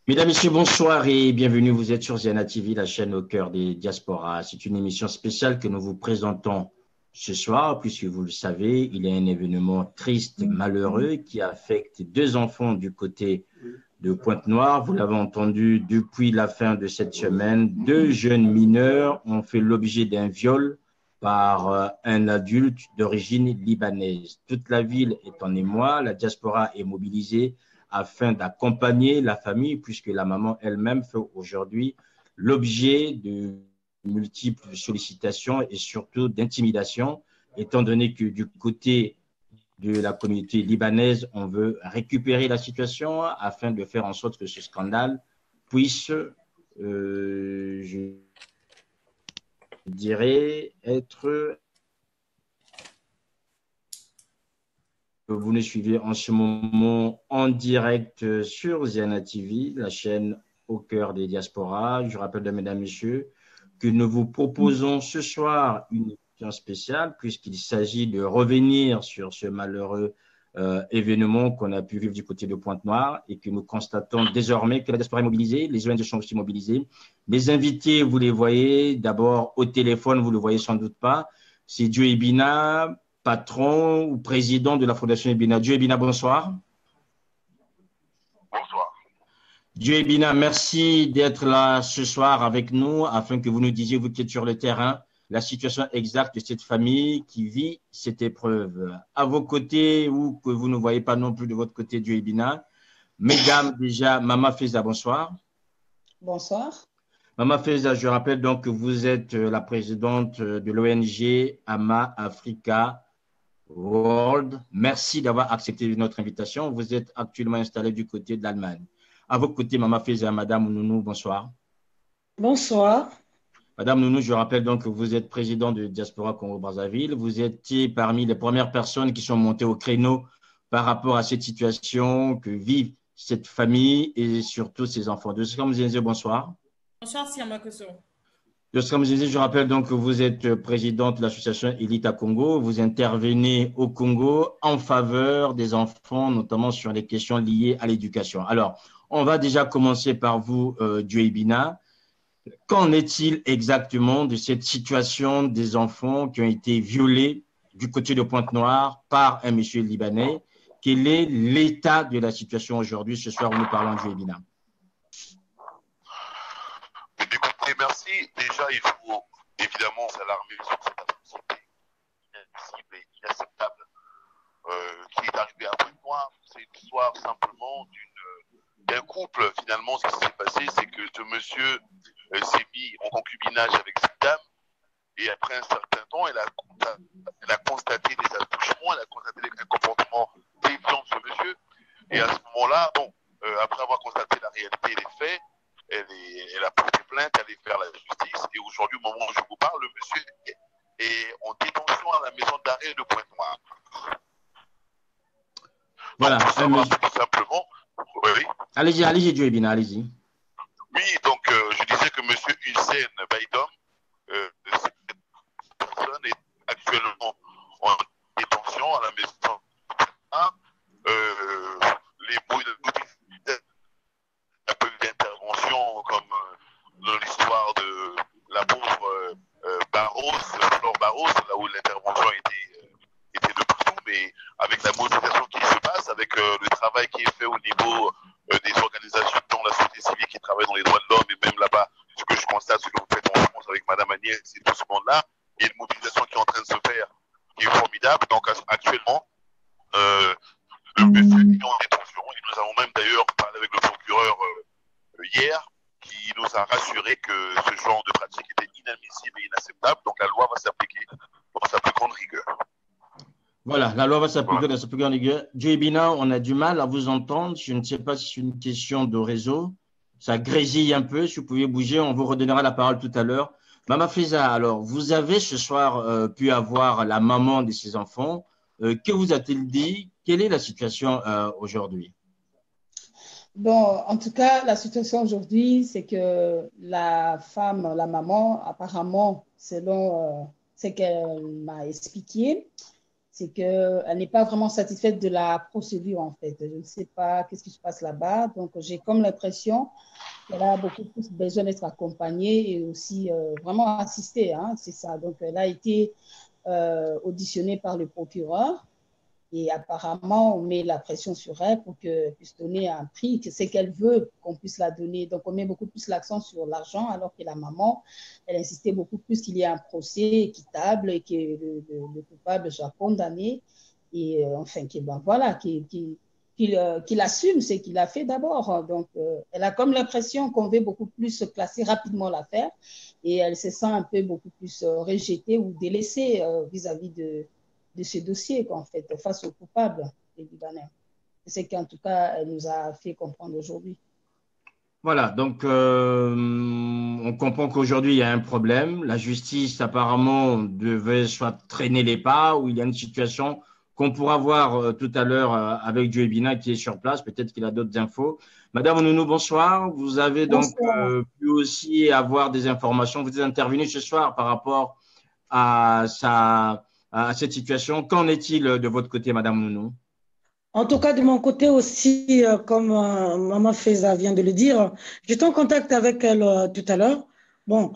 Mesdames, Messieurs, bonsoir et bienvenue. Vous êtes sur Ziana TV, la chaîne au cœur des diasporas. C'est une émission spéciale que nous vous présentons ce soir, puisque vous le savez, il y a un événement triste, malheureux, qui affecte deux enfants du côté de Pointe-Noire. Vous l'avez entendu depuis la fin de cette semaine. Deux jeunes mineurs ont fait l'objet d'un viol par un adulte d'origine libanaise. Toute la ville est en émoi, la diaspora est mobilisée afin d'accompagner la famille, puisque la maman elle-même fait aujourd'hui l'objet de multiples sollicitations et surtout d'intimidations, étant donné que du côté de la communauté libanaise, on veut récupérer la situation afin de faire en sorte que ce scandale puisse, je dirais, être. Vous nous suivez en ce moment en direct sur Ziana TV, la chaîne au cœur des diasporas. Je rappelle, mesdames et messieurs, que nous vous proposons ce soir une émission spéciale puisqu'il s'agit de revenir sur ce malheureux événement qu'on a pu vivre du côté de Pointe-Noire et que nous constatons désormais que la diaspora est mobilisée, les ONG sont aussi mobilisés. Les invités, vous les voyez d'abord au téléphone, vous ne le voyez sans doute pas, c'est Dieu Ebina, patron ou président de la Fondation Ebina. Dieu Ebina, bonsoir. Bonsoir. Dieu Ebina, merci d'être là ce soir avec nous afin que vous nous disiez, vous qui êtes sur le terrain, la situation exacte de cette famille qui vit cette épreuve. À vos côtés ou que vous ne voyez pas non plus de votre côté, Dieu Ebina. Mesdames, déjà, Mama Feza, bonsoir. Bonsoir. Mama Feza, je rappelle donc que vous êtes la présidente de l'ONG AMA Africa World. Merci d'avoir accepté notre invitation. Vous êtes actuellement installé du côté de l'Allemagne. À vos côtés, Mama Feza, Madame Nounou, bonsoir. Bonsoir. Madame Nounou, je rappelle donc que vous êtes présidente de Diaspora Congo-Brazzaville. Vous étiez parmi les premières personnes qui sont montées au créneau par rapport à cette situation que vivent cette famille et surtout ses enfants. Bonsoir. Bonsoir, Siamakoso. Je rappelle donc que vous êtes présidente de l'association Elita Congo. Vous intervenez au Congo en faveur des enfants, notamment sur les questions liées à l'éducation. Alors, on va déjà commencer par vous, Dieu Ebina. Qu'en est-il exactement de cette situation des enfants qui ont été violés du côté de Pointe-Noire par un monsieur libanais? Quel est l'état de la situation aujourd'hui? Ce soir, nous parlons de Dieu Ebina. Écoutez, merci. Déjà, il faut évidemment s'alarmer sur cette atrocité inadmissible et inacceptable qui est arrivée à Pointe-Noire. C'est une histoire simplement d'un couple. Finalement, ce qui s'est passé, c'est que ce monsieur s'est mis en concubinage avec cette dame et après un certain temps, elle a constaté des attouchements, elle a constaté un comportement déviant de ce monsieur. Et à ce moment-là, bon, après avoir constaté la réalité et les faits, elle a porté plainte, elle est faire la justice. Et aujourd'hui, au moment où je vous parle, le monsieur est en détention à la maison d'arrêt de Pointe-Noire. Voilà. Donc, tout simplement. Oui. Allez-y, Dieu Ebina, allez-y. Oui, donc je disais que monsieur Hussein Baïdom, cette personne est actuellement en détention à la maison d'arrêt. Les bruits de a pas eu d'intervention comme dans l'histoire de la pauvre Barros, Flore Barros, là où l'intervention était de partout, mais avec la mobilisation qui se passe, avec le travail qui est fait au niveau des organisations, dont la société civile qui travaille dans les droits de l'homme, et même là-bas, ce que je constate, ce que vous faites en France avec Madame Agnès et tout ce monde-là, il y a une mobilisation qui est en train de se faire, qui est formidable. Donc actuellement, le monsieur est en détention, et nous avons même d'ailleurs parlé avec le procureur hier, qui nous a rassuré que ce genre de pratique était inadmissible et inacceptable. Donc la loi va s'appliquer dans sa plus grande rigueur. Voilà, la loi va s'appliquer dans sa plus grande rigueur. Dieu Ebina, on a du mal à vous entendre. Je ne sais pas si c'est une question de réseau. Ça grésille un peu. Si vous pouvez bouger, on vous redonnera la parole tout à l'heure. Mama Feza, alors, vous avez ce soir pu avoir la maman de ces enfants. Que vous a-t-il dit? Quelle est la situation aujourd'hui? Bon, en tout cas, la situation aujourd'hui, c'est que la femme, la maman, apparemment, selon ce qu'elle m'a expliqué, c'est qu'elle n'est pas vraiment satisfaite de la procédure, en fait. Je ne sais pas qu'est-ce qui se passe là-bas. Donc, j'ai comme l'impression qu'elle a beaucoup plus besoin d'être accompagnée et aussi vraiment assistée, hein, c'est ça. Donc, elle a été auditionnée par le procureur. Et apparemment, on met la pression sur elle pour qu'elle puisse donner un prix, que c'est qu'elle veut qu'on puisse la donner. Donc, on met beaucoup plus l'accent sur l'argent, alors que la maman, elle insistait beaucoup plus qu'il y ait un procès équitable et que le coupable soit condamné. Et enfin, ben, voilà, qu'il assume ce qu'il a fait d'abord. Donc, elle a comme l'impression qu'on veut beaucoup plus classer rapidement l'affaire et elle se sent un peu beaucoup plus rejetée ou délaissée vis-à-vis de ce dossier, en fait, face aux coupables des Libanais. C'est ce qu'en tout cas, elle nous a fait comprendre aujourd'hui. Voilà, donc on comprend qu'aujourd'hui, il y a un problème. La justice, apparemment, devait soit traîner les pas, ou il y a une situation qu'on pourra voir tout à l'heure avec Joe Bina qui est sur place. Peut-être qu'il a d'autres infos. Madame Nounou, bonsoir. Vous avez donc Bonsoir. pu aussi avoir des informations. Vous êtes intervenu ce soir par rapport à, à cette situation. Qu'en est-il de votre côté, Madame Nounou? En tout cas, de mon côté aussi, comme Maman Feza vient de le dire, j'étais en contact avec elle tout à l'heure. Bon,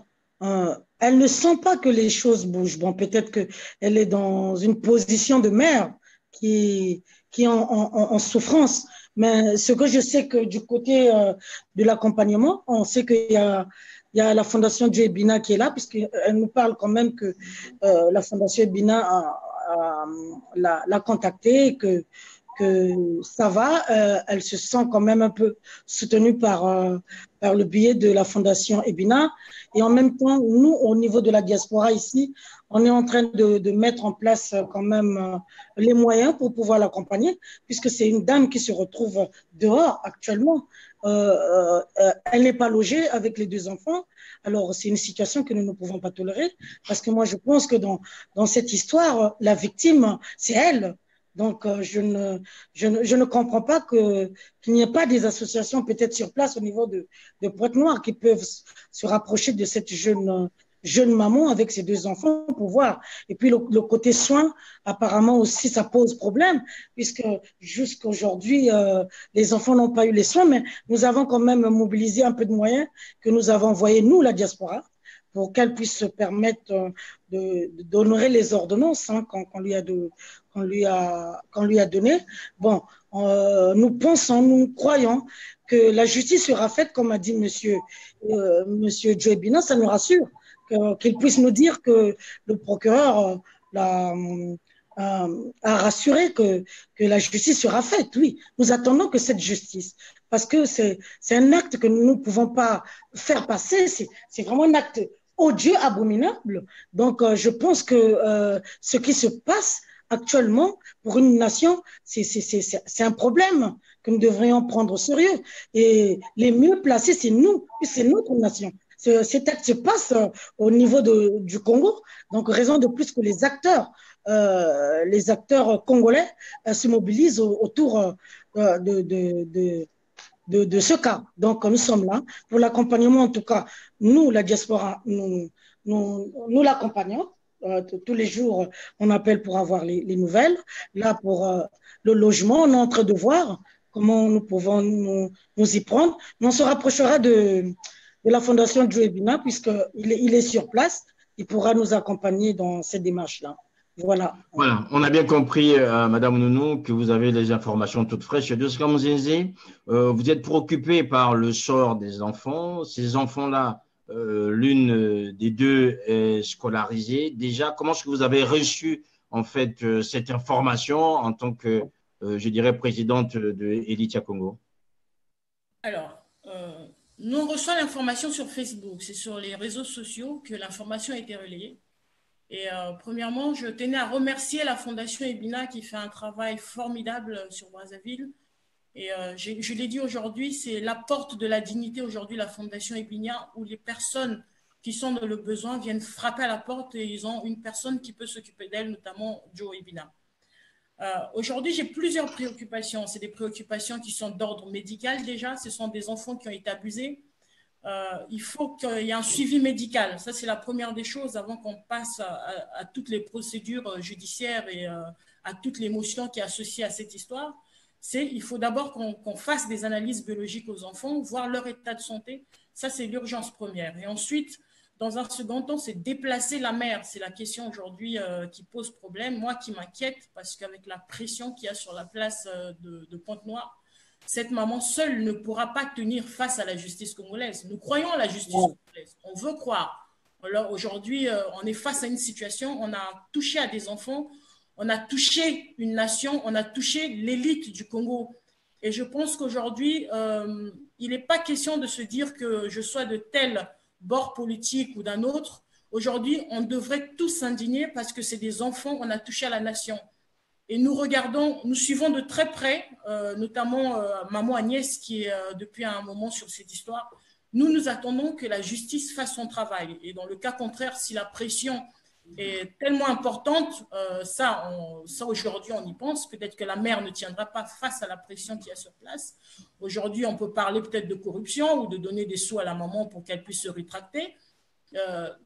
elle ne sent pas que les choses bougent. Bon, peut-être qu'elle est dans une position de mère qui est en souffrance. Mais ce que je sais que du côté de l'accompagnement, on sait il y a la Fondation Dieu et Bina qui est là, puisqu'elle nous parle quand même que la Fondation Bina l'a contactée, que ça va, elle se sent quand même un peu soutenue par le biais de la Fondation Ebina. Et en même temps, nous, au niveau de la diaspora ici, on est en train de mettre en place quand même les moyens pour pouvoir l'accompagner, puisque c'est une dame qui se retrouve dehors actuellement. Elle n'est pas logée avec les deux enfants. Alors, c'est une situation que nous ne pouvons pas tolérer, parce que moi, je pense que dans cette histoire, la victime, c'est elle. Donc, je ne comprends pas qu'il n'y ait pas des associations peut-être sur place au niveau de Pointe-Noire qui peuvent se rapprocher de cette jeune maman avec ses deux enfants pour voir. Et puis, le côté soins, apparemment aussi, ça pose problème, puisque jusqu'à aujourd'hui, les enfants n'ont pas eu les soins, mais nous avons quand même mobilisé un peu de moyens que nous avons envoyés, nous, la diaspora, pour qu'elle puisse se permettre d'honorer les ordonnances qu'on lui a donné. Bon, nous pensons, nous croyons que la justice sera faite, comme a dit monsieur Joe Bina, ça nous rassure, qu'il puisse nous dire que le procureur a rassuré que la justice sera faite. Oui, nous attendons que cette justice, parce que c'est un acte que nous ne pouvons pas faire passer, c'est vraiment un acte odieux, abominable. Donc, je pense que ce qui se passe actuellement pour une nation, c'est un problème que nous devrions prendre au sérieux. Et les mieux placés, c'est nous, c'est notre nation. Cet acte se passe au niveau du Congo, donc raison de plus que les acteurs congolais se mobilisent autour de ce cas. Donc, nous sommes là pour l'accompagnement. En tout cas, nous, la diaspora, nous l'accompagnons. Tous les jours, on appelle pour avoir les nouvelles. Là, pour le logement, on est en train de voir comment nous pouvons nous y prendre. Mais on se rapprochera de la Fondation Joe Bina, puisqu'il est sur place. Il pourra nous accompagner dans cette démarche-là. Voilà. Voilà, on a bien compris, Madame Nounou, que vous avez les informations toutes fraîches. Vous êtes préoccupée par le sort des enfants. Ces enfants-là, l'une des deux est scolarisée. Déjà, comment est-ce que vous avez reçu en fait cette information en tant que, je dirais, présidente de Elitia Congo? Alors, nous on reçoit l'information sur Facebook. C'est sur les réseaux sociaux que l'information a été relayée. Et premièrement, je tenais à remercier la Fondation Ebina qui fait un travail formidable sur Brazzaville. Et je l'ai dit aujourd'hui, c'est la porte de la dignité aujourd'hui, la Fondation Ebina, où les personnes qui sont dans le besoin viennent frapper à la porte et ils ont une personne qui peut s'occuper d'elles, notamment Joe Ebina. Aujourd'hui, j'ai plusieurs préoccupations. C'est des préoccupations qui sont d'ordre médical déjà. Ce sont des enfants qui ont été abusés. Il faut qu'il y ait un suivi médical. Ça, c'est la première des choses avant qu'on passe à toutes les procédures judiciaires et à toute l'émotion qui est associée à cette histoire, c'est qu'il faut d'abord qu'on fasse des analyses biologiques aux enfants, voir leur état de santé. Ça, c'est l'urgence première. Et ensuite, dans un second temps, c'est déplacer la mère. C'est la question aujourd'hui qui pose problème. Moi, qui m'inquiète, parce qu'avec la pression qu'il y a sur la place de Pointe-Noire, cette maman seule ne pourra pas tenir face à la justice congolaise. Nous croyons à la justice congolaise. On veut croire. Alors aujourd'hui, on est face à une situation, on a touché à des enfants, on a touché une nation, on a touché l'élite du Congo. Et je pense qu'aujourd'hui, il n'est pas question de se dire que je sois de tel bord politique ou d'un autre. Aujourd'hui, on devrait tous s'indigner parce que c'est des enfants, on a touché à la nation. Et nous regardons, nous suivons de très près, notamment maman Agnès qui est depuis un moment sur cette histoire. Nous attendons que la justice fasse son travail. Et dans le cas contraire, si la pression est tellement importante, ça aujourd'hui on y pense, peut-être que la mère ne tiendra pas face à la pression qu'il y a sur place. Aujourd'hui, on peut parler peut-être de corruption ou de donner des sous à la maman pour qu'elle puisse se rétracter.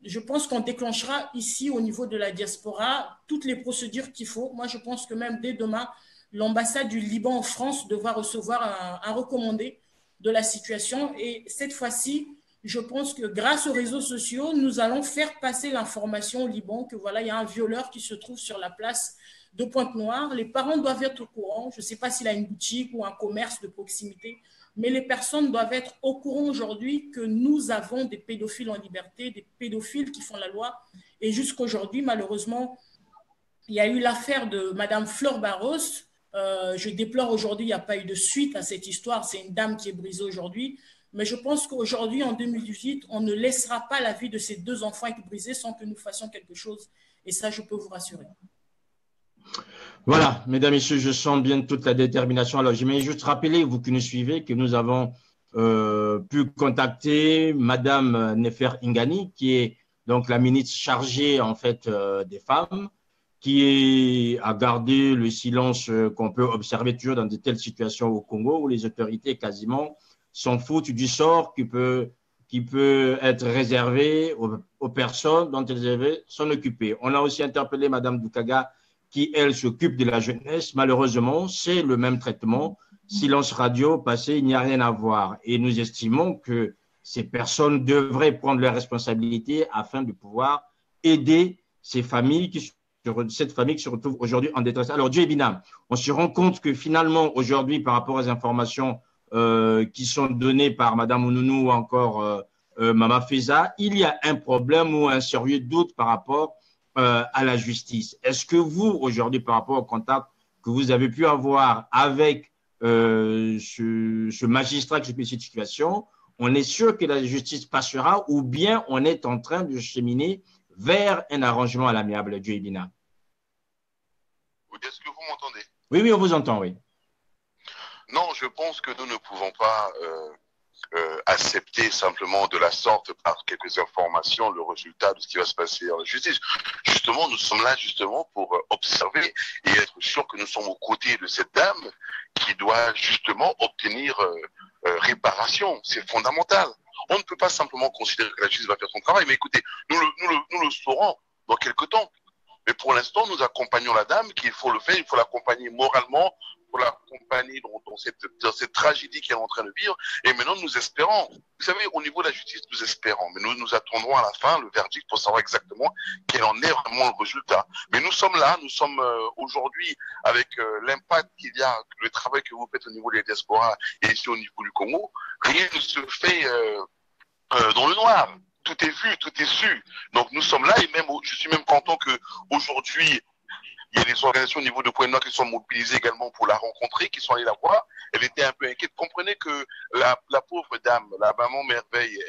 Je pense qu'on déclenchera ici au niveau de la diaspora toutes les procédures qu'il faut. Moi, je pense que même dès demain, l'ambassade du Liban en France devra recevoir un recommandé de la situation. Et cette fois-ci, je pense que grâce aux réseaux sociaux, nous allons faire passer l'information au Liban que voilà, il y a un violeur qui se trouve sur la place de Pointe-Noire. Les parents doivent être au courant. Je ne sais pas s'il a une boutique ou un commerce de proximité, mais les personnes doivent être au courant aujourd'hui que nous avons des pédophiles en liberté, des pédophiles qui font la loi. Et jusqu'aujourd'hui, malheureusement, il y a eu l'affaire de Madame Fleur Barros. Je déplore aujourd'hui, il n'y a pas eu de suite à cette histoire. C'est une dame qui est brisée aujourd'hui. Mais je pense qu'aujourd'hui, en 2018, on ne laissera pas la vie de ces deux enfants être brisée sans que nous fassions quelque chose. Et ça, je peux vous rassurer. Voilà, mesdames, messieurs, je sens bien toute la détermination. Alors, j'aimerais juste rappeler, vous qui nous suivez, que nous avons pu contacter Madame Nefer Ingani, qui est donc la ministre chargée en fait des femmes, qui a gardé le silence qu'on peut observer toujours dans de telles situations au Congo, où les autorités quasiment s'en foutent du sort qui peut être réservé aux personnes dont elles devaient s'en occuper. On a aussi interpellé Madame Doukaga, qui, elle, s'occupe de la jeunesse. Malheureusement, c'est le même traitement. Silence radio, passé, il n'y a rien à voir. Et nous estimons que ces personnes devraient prendre leurs responsabilités afin de pouvoir aider ces familles cette famille qui se retrouve aujourd'hui en détresse. Alors, Dieu est bien, on se rend compte que finalement, aujourd'hui, par rapport aux informations qui sont données par Madame Ounou ou encore Mama Feza, il y a un problème ou un sérieux doute par rapport à la justice. Est-ce que vous, aujourd'hui, par rapport au contact que vous avez pu avoir avec ce magistrat qui s'occupe de cette situation, on est sûr que la justice passera ou bien on est en train de cheminer vers un arrangement à l'amiable, Dieu Ibina? Est-ce que vous m'entendez? Oui, oui, on vous entend, oui. Non, je pense que nous ne pouvons pas accepter simplement de la sorte, par quelques informations, le résultat de ce qui va se passer dans la justice. Justement, nous sommes là justement pour observer et être sûr que nous sommes aux côtés de cette dame qui doit justement obtenir réparation. C'est fondamental. On ne peut pas simplement considérer que la justice va faire son travail, mais écoutez, nous le saurons dans quelques temps. Mais pour l'instant, nous accompagnons la dame, qu'il faut le faire, il faut l'accompagner moralement, pour l'accompagner dans cette tragédie qu'elle est en train de vivre. Et maintenant, nous espérons. Vous savez, au niveau de la justice, nous espérons. Mais nous attendrons à la fin le verdict pour savoir exactement quel en est vraiment le résultat. Mais nous sommes là, nous sommes aujourd'hui avec l'impact qu'il y a, le travail que vous faites au niveau des diasporas et ici au niveau du Congo. Rien ne se fait dans le noir. Tout est vu, tout est su. Donc nous sommes là et même, je suis même content qu'aujourd'hui, il y a des organisations au niveau de Pointe-Noire qui sont mobilisées également pour la rencontrer, qui sont allées la voir. Elle était un peu inquiète. Comprenez que la pauvre dame, la maman merveille,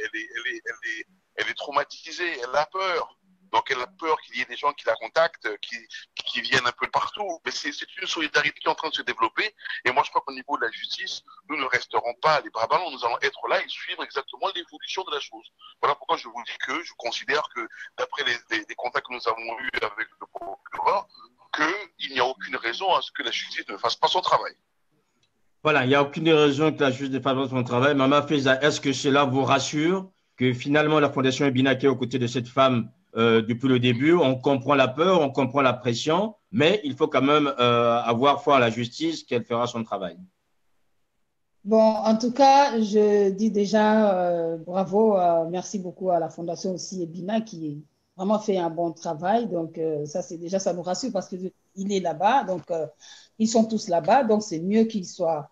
elle est traumatisée, elle a peur. Donc elle a peur qu'il y ait des gens qui la contactent, qui viennent un peu partout. Mais c'est une solidarité qui est en train de se développer. Et moi je crois qu'au niveau de la justice, nous ne resterons pas les bras ballants. Nous allons être là et suivre exactement l'évolution de la chose. Voilà pourquoi je vous dis que je considère que d'après les contacts que nous avons eus avec le procureur, qu'il n'y a aucune raison à ce que la justice ne fasse pas son travail. Voilà, il n'y a aucune raison que la justice ne fasse pas son travail. Mama Feza, est-ce que cela vous rassure que finalement la Fondation Ebina qui est aux côtés de cette femme depuis le début. On comprend la peur, on comprend la pression, mais il faut quand même avoir foi à la justice qu'elle fera son travail. Bon, en tout cas, je dis déjà bravo, merci beaucoup à la Fondation aussi Ebina qui vraiment fait un bon travail. Donc, ça, c'est déjà, ça nous rassure parce qu'il est là-bas. Donc, ils sont tous là-bas. Donc, c'est mieux qu'il soit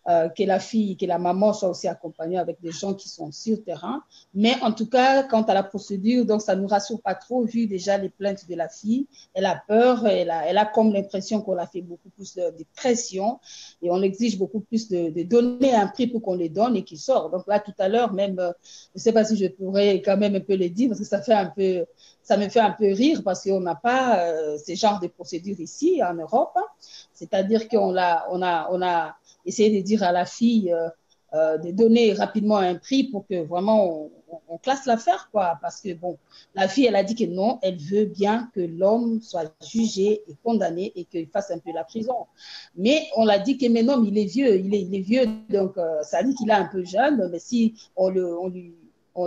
que la fille, que la maman soit aussi accompagnée avec des gens qui sont sur le terrain. Mais en tout cas, quant à la procédure, donc ça ne nous rassure pas trop vu déjà les plaintes de la fille. Elle a peur, elle a comme l'impression qu'on a fait beaucoup plus de pression et on exige beaucoup plus de donner un prix pour qu'on les donne et qu'ils sortent. Donc là, tout à l'heure, même, je ne sais pas si je pourrais quand même un peu le dire parce que ça me fait un peu rire parce qu'on n'a pas ce genre de procédure ici en Europe. C'est-à-dire qu'on a essayé de dire à la fille de donner rapidement un prix pour que vraiment on classe l'affaire, quoi. Parce que, bon, la fille, elle a dit que non, elle veut bien que l'homme soit jugé et condamné et qu'il fasse un peu la prison. Mais on l'a dit que maintenant, il est vieux, il est vieux, donc ça dit qu'il est un peu jeune, mais si on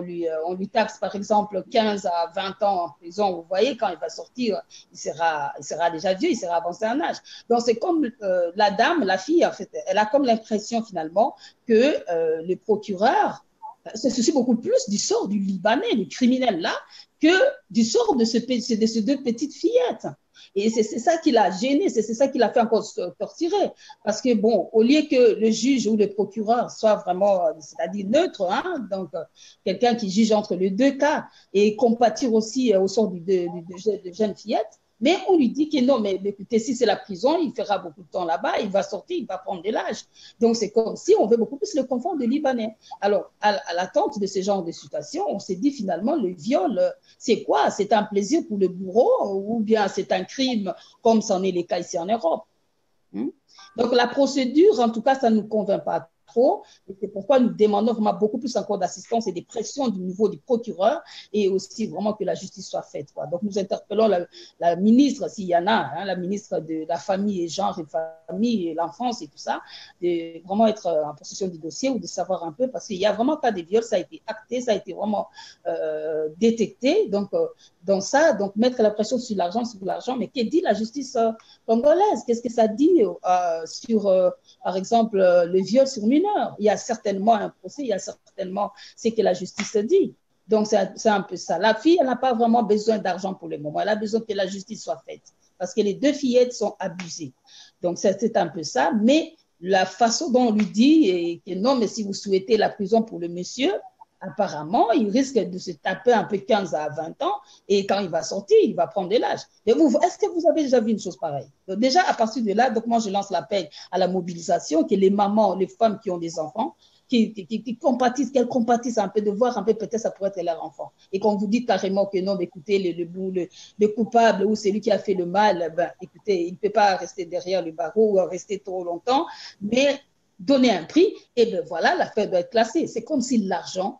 lui taxe par exemple 15 à 20 ans en prison, vous voyez, quand il va sortir, il sera déjà vieux, il sera avancé en âge. Donc c'est comme la dame, la fille, en fait, elle a comme l'impression finalement que le procureur se soucie beaucoup plus du sort du Libanais, du criminel là, que du sort de ces deux petites fillettes. Et c'est ça qui l'a gêné, c'est ça qui l'a fait encore torturer. Parce que, bon, au lieu que le juge ou le procureur soit vraiment, c'est-à-dire neutre, hein, donc quelqu'un qui juge entre les deux cas et compatir aussi au sort de jeunes fillettes, mais on lui dit que non, mais écoutez, si c'est la prison, il fera beaucoup de temps là-bas, il va sortir, il va prendre de l'âge. Donc, c'est comme si on veut beaucoup plus le confort de Libanais. Alors, à l'attente de ce genre de situation, on s'est dit finalement, le viol, c'est quoi? C'est un plaisir pour le bourreau ou bien c'est un crime comme c'en est les cas ici en Europe? Donc, la procédure, en tout cas, ça ne nous convainc pas trop. Et c'est pourquoi nous demandons vraiment beaucoup plus encore d'assistance et des pressions du niveau du procureur et aussi vraiment que la justice soit faite, quoi. Donc, nous interpellons la ministre, s'il y en a, hein, la ministre de la Famille et Genre et Famille et l'Enfance et tout ça, de vraiment être en possession du dossier ou de savoir un peu, parce qu'il n'y a vraiment pas de viol, ça a été acté, ça a été vraiment détecté. Donc, dans ça, donc mettre la pression sur l'argent, mais qu'est-ce que dit la justice congolaise? Qu'est-ce que ça dit sur, par exemple, le viol sur mineur? Il y a certainement un procès, il y a certainement ce que la justice dit. Donc, c'est un peu ça. La fille, elle n'a pas vraiment besoin d'argent pour le moment. Elle a besoin que la justice soit faite parce que les deux fillettes sont abusées. Donc, c'est un peu ça. Mais la façon dont on lui dit que non, mais si vous souhaitez la prison pour le monsieur, apparemment, il risque de se taper un peu 15 à 20 ans et quand il va sortir, il va prendre de l'âge. Est-ce que vous avez déjà vu une chose pareille? Donc déjà, à partir de là, donc moi, je lance l'appel à la mobilisation, que les mamans, les femmes qui ont des enfants, qui compatissent, qu'elles compatissent un peu, de voir un peu, peut-être ça pourrait être leur enfant. Et qu'on vous dit carrément que non, écoutez, le coupable ou celui qui a fait le mal, ben, écoutez, il ne peut pas rester derrière le barreau ou rester trop longtemps, mais donner un prix, et ben voilà, l'affaire doit être classée. C'est comme si l'argent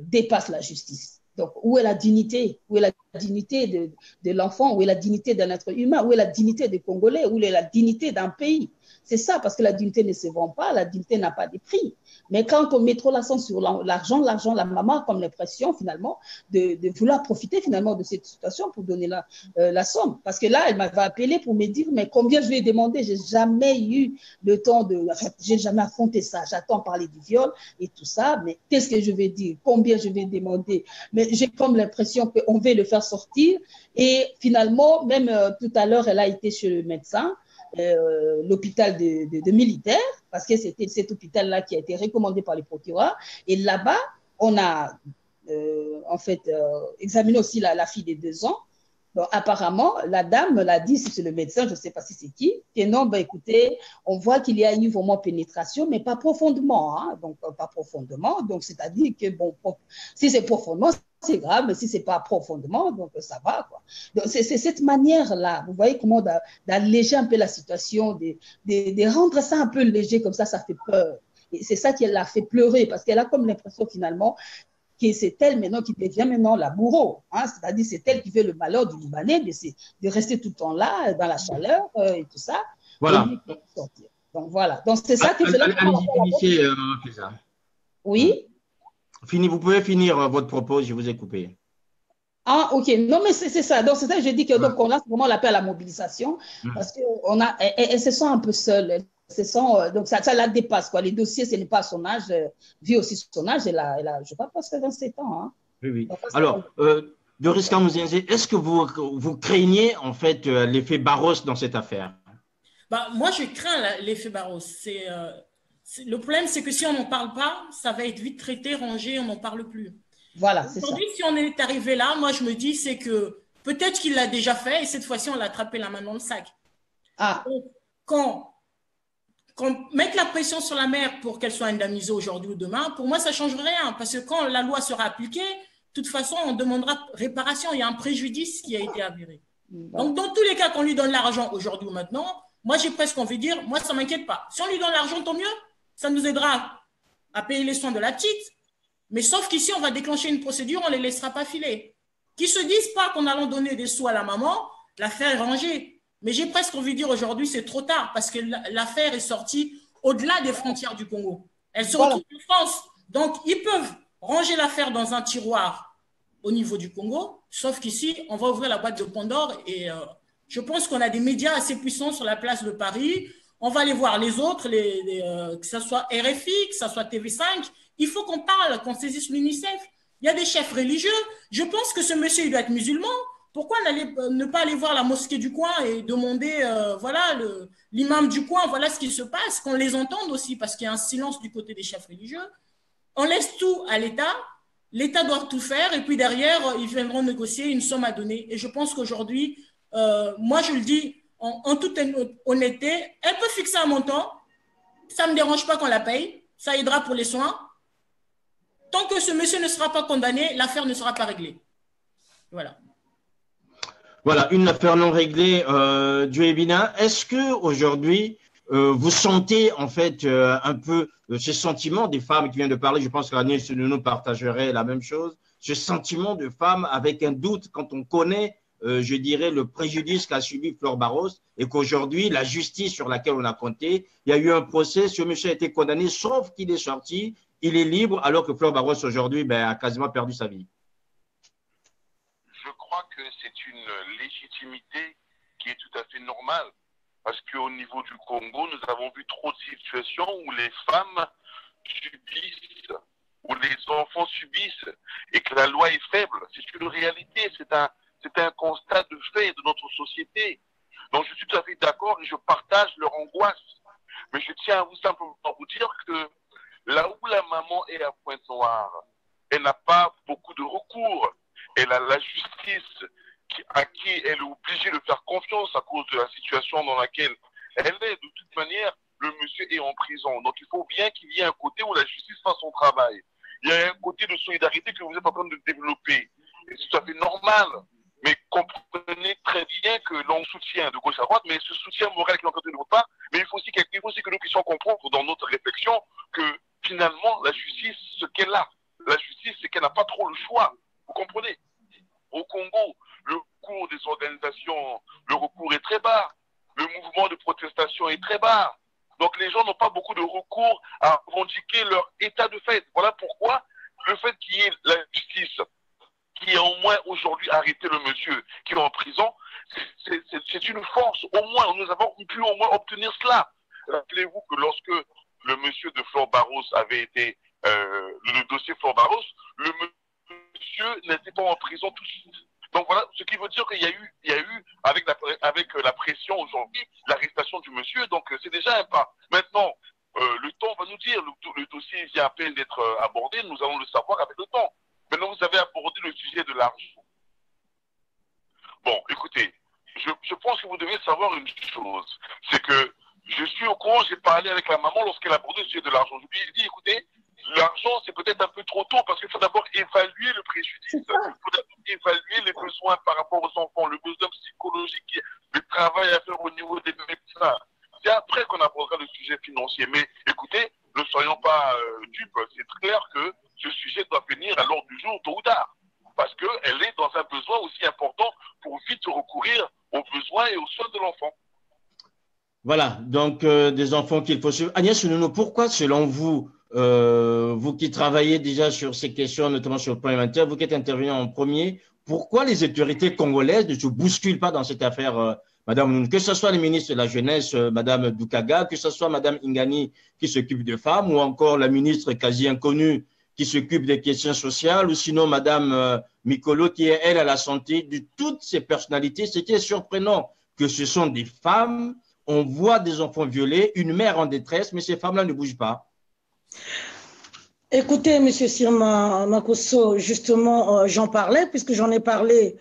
dépasse la justice. Donc, où est la dignité? Où est la dignité de l'enfant? Où est la dignité d'un être humain? Où est la dignité des Congolais? Où est la dignité d'un pays? C'est ça, parce que la dignité ne se vend pas, la dignité n'a pas de prix. Mais quand on met trop l'accent sur l'argent, la maman a comme l'impression finalement de vouloir profiter finalement de cette situation pour donner la somme. Parce que là, elle m'avait appelé pour me dire, mais combien je lui ai demandé? J'ai jamais eu le temps j'ai jamais affronté ça. J'attends parler du viol et tout ça, mais qu'est-ce que je vais dire? Combien je vais demander? Mais j'ai comme l'impression qu'on veut le faire sortir. Et finalement, même tout à l'heure, elle a été chez le médecin. L'hôpital de militaires, parce que c'était cet hôpital-là qui a été recommandé par les procureurs. Et là-bas, on a en fait examiné aussi la fille de 2 ans. Donc, apparemment, la dame l'a dit, si c'est le médecin, je ne sais pas si c'est qui, que non, ben, écoutez, on voit qu'il y a eu vraiment pénétration, mais pas profondément. Hein, donc, pas profondément. Donc, c'est-à-dire que, bon, si c'est profondément, c'est grave, mais si ce n'est pas profondément, donc ça va, quoi. Donc, c'est cette manière-là, vous voyez comment d'alléger un peu la situation, de rendre ça un peu léger, comme ça fait peur. Et c'est ça qui l'a fait pleurer, parce qu'elle a comme l'impression, finalement, que c'est elle maintenant qui devient maintenant la bourreau. Hein, c'est-à-dire c'est elle qui fait le malheur du Libanais, de rester tout le temps là, dans la chaleur et tout ça. Voilà. Donc voilà. Donc c'est ça que je finissez, oui. Vous pouvez finir votre propos, je vous ai coupé. Ah, ok. Non, mais c'est ça. Donc, c'est ça que je dis que donc, on lance vraiment l'appel à la mobilisation parce qu'elle se sent un peu seule. Elle se sent, donc, ça la dépasse. Quoi. Les dossiers, ce n'est pas son âge. Vu aussi son âge, elle a, je crois, presque 27 ans. Hein. Oui, oui. Donc, Alors, Doris Kamouzienze, est-ce que vous craignez en fait l'effet Barros dans cette affaire? Bah, moi, je crains l'effet Barros. Le problème, c'est que si on n'en parle pas, ça va être vite traité, rangé, on n'en parle plus. Voilà, c'est ça. Aujourd'hui, si on est arrivé là, moi, je me dis, c'est que peut-être qu'il l'a déjà fait et cette fois-ci, on l'a attrapé la main dans le sac. Ah. Donc, quand mettre la pression sur la mère pour qu'elle soit indemnisée aujourd'hui ou demain, pour moi, ça ne change rien. Parce que quand la loi sera appliquée, de toute façon, on demandera réparation. Il y a un préjudice qui a été avéré. Donc, dans tous les cas, qu'on lui donne l'argent aujourd'hui ou maintenant, moi, j'ai presque envie de dire, moi, ça ne m'inquiète pas. Si on lui donne l'argent, tant mieux. Ça nous aidera à payer les soins de la petite. Mais sauf qu'ici, on va déclencher une procédure, on ne les laissera pas filer. Qu'ils ne se disent pas qu'en allant donner des sous à la maman, l'affaire est rangée. Mais j'ai presque envie de dire aujourd'hui, c'est trop tard parce que l'affaire est sortie au-delà des frontières du Congo. Elle se retrouve en France. Donc, ils peuvent ranger l'affaire dans un tiroir au niveau du Congo, sauf qu'ici, on va ouvrir la boîte de Pandore et je pense qu'on a des médias assez puissants sur la place de Paris. On va aller voir les autres, que ce soit RFI, que ce soit TV5. Il faut qu'on parle, qu'on saisisse l'UNICEF. Il y a des chefs religieux. Je pense que ce monsieur, il doit être musulman. Pourquoi ne pas aller voir la mosquée du coin et demander, voilà, l'imam du coin, voilà ce qui se passe, qu'on les entende aussi, parce qu'il y a un silence du côté des chefs religieux. On laisse tout à l'État. L'État doit tout faire et puis derrière, ils viendront négocier une somme à donner. Et je pense qu'aujourd'hui, moi, je le dis en toute honnêteté, elle peut fixer un montant. Ça ne me dérange pas qu'on la paye. Ça aidera pour les soins. Tant que ce monsieur ne sera pas condamné, l'affaire ne sera pas réglée. Voilà. Voilà, une affaire non réglée. Dieudonné, est-ce que aujourd'hui vous sentez en fait un peu ce sentiment des femmes qui viennent de parler? Je pense qu'Agnès Sununu partagerait la même chose. Ce sentiment de femmes avec un doute quand on connaît, je dirais, le préjudice qu'a subi Flore Barros et qu'aujourd'hui, la justice sur laquelle on a compté, il y a eu un procès, ce monsieur a été condamné, sauf qu'il est sorti, il est libre, alors que Flore Barros aujourd'hui a quasiment perdu sa vie. Je crois que c'est une légitimité qui est tout à fait normale. Parce qu'au niveau du Congo, nous avons vu trop de situations où les femmes subissent, où les enfants subissent, et que la loi est faible. C'est une réalité, c'est un constat de fait de notre société. Donc je suis tout à fait d'accord et je partage leur angoisse. Mais je tiens à vous simplement vous dire que là où la maman est à Pointe-Noire, elle n'a pas beaucoup de recours. Elle a la justice à qui elle est obligée de faire confiance à cause de la situation dans laquelle elle est. De toute manière, le monsieur est en prison. Donc il faut bien qu'il y ait un côté où la justice fasse son travail. Il y a un côté de solidarité que vous êtes en train de développer. Et c'est tout à fait normal. Mais comprenez très bien que l'on soutient de gauche à droite, mais ce soutien moral qui est en train de nous pas, mais il faut aussi que nous puissions comprendre dans notre réflexion que finalement, la justice, ce qu'elle a, la justice, c'est qu'elle n'a pas trop le choix. Vous comprenez? Au Congo, le recours des organisations, le recours est très bas. Le mouvement de protestation est très bas. Donc les gens n'ont pas beaucoup de recours à revendiquer leur état de fait. Voilà pourquoi le fait qu'il y ait la justice qui a au moins aujourd'hui arrêté le monsieur qui est en prison, c'est une force. Au moins, nous avons pu au moins obtenir cela. Rappelez-vous que lorsque le monsieur de Flore Barros avait été, le dossier Flore Barros, le monsieur n'était pas en prison tout de suite. Donc voilà, ce qui veut dire qu'il y a eu avec la pression aujourd'hui, l'arrestation du monsieur, donc c'est déjà un pas. Maintenant, le temps va nous dire, le dossier vient à peine d'être abordé, nous allons le savoir avec le temps. Maintenant, vous avez abordé le sujet de l'argent. Bon, écoutez, je pense que vous devez savoir une chose, c'est que je suis au courant, j'ai parlé avec la maman lorsqu'elle a abordé le sujet de l'argent. Je lui ai dit, écoutez, l'argent, c'est peut-être un peu trop tôt parce qu'il faut d'abord évaluer le préjudice. Il faut d'abord évaluer les besoins par rapport aux enfants, le besoin psychologique, le travail à faire au niveau des médecins. C'est après qu'on abordera le sujet financier. Mais écoutez, ne soyons pas dupes. C'est clair que ce sujet doit venir à l'ordre du jour, tôt ou tard. Parce qu'elle est dans un besoin aussi important pour vite recourir aux besoins et aux soins de l'enfant. Voilà, donc des enfants qu'il faut suivre. Agnès Sununu, pourquoi selon vous, vous qui travaillez déjà sur ces questions, notamment sur le plan alimentaire, vous qui êtes intervenu en premier, Pourquoi les autorités congolaises ne se bousculent pas dans cette affaire, Madame Nounou, que ce soit le ministre de la Jeunesse, Madame Doukaga, que ce soit Madame Ingani qui s'occupe des femmes, ou encore la ministre quasi inconnue qui s'occupe des questions sociales, ou sinon Madame Mikolo qui est, elle, à la santé. De toutes ces personnalités, ce qui est surprenant, que ce sont des femmes, on voit des enfants violés, une mère en détresse, mais ces femmes-là ne bougent pas. Écoutez, M. Sirma Makosso, justement, j'en parlais, puisque j'en ai parlé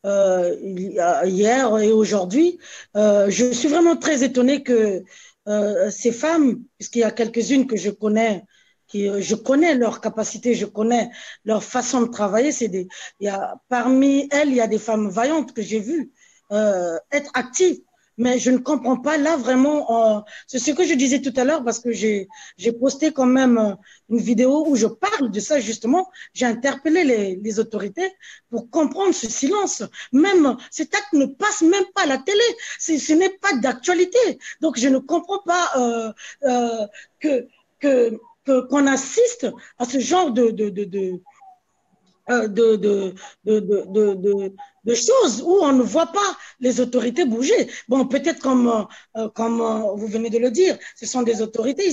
hier et aujourd'hui. Je suis vraiment très étonnée que ces femmes, puisqu'il y a quelques-unes que je connais, je connais leur capacité, je connais leur façon de travailler. Parmi elles, il y a des femmes vaillantes que j'ai vues être actives. Mais je ne comprends pas là vraiment, c'est ce que je disais tout à l'heure parce que j'ai posté quand même une vidéo où je parle de ça justement. J'ai interpellé les autorités pour comprendre ce silence. Même cet acte ne passe même pas à la télé. Ce n'est pas d'actualité. Donc je ne comprends pas qu'on assiste à ce genre de choses où on ne voit pas les autorités bouger. Bon, peut-être comme vous venez de le dire, ce sont des autorités,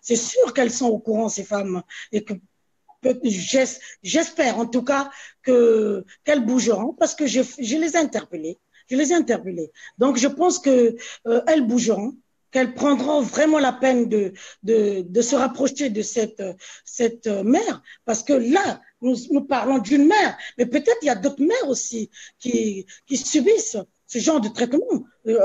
c'est sûr qu'elles sont au courant, ces femmes, et que j'espère en tout cas qu'elles bougeront parce que je les ai interpellées. Je les ai interpellées. Donc, je pense qu'elles bougeront, qu'elles prendront vraiment la peine de se rapprocher de cette mère, parce que là, nous parlons d'une mère, mais peut-être il y a d'autres mères aussi qui subissent ce genre de traitement. Il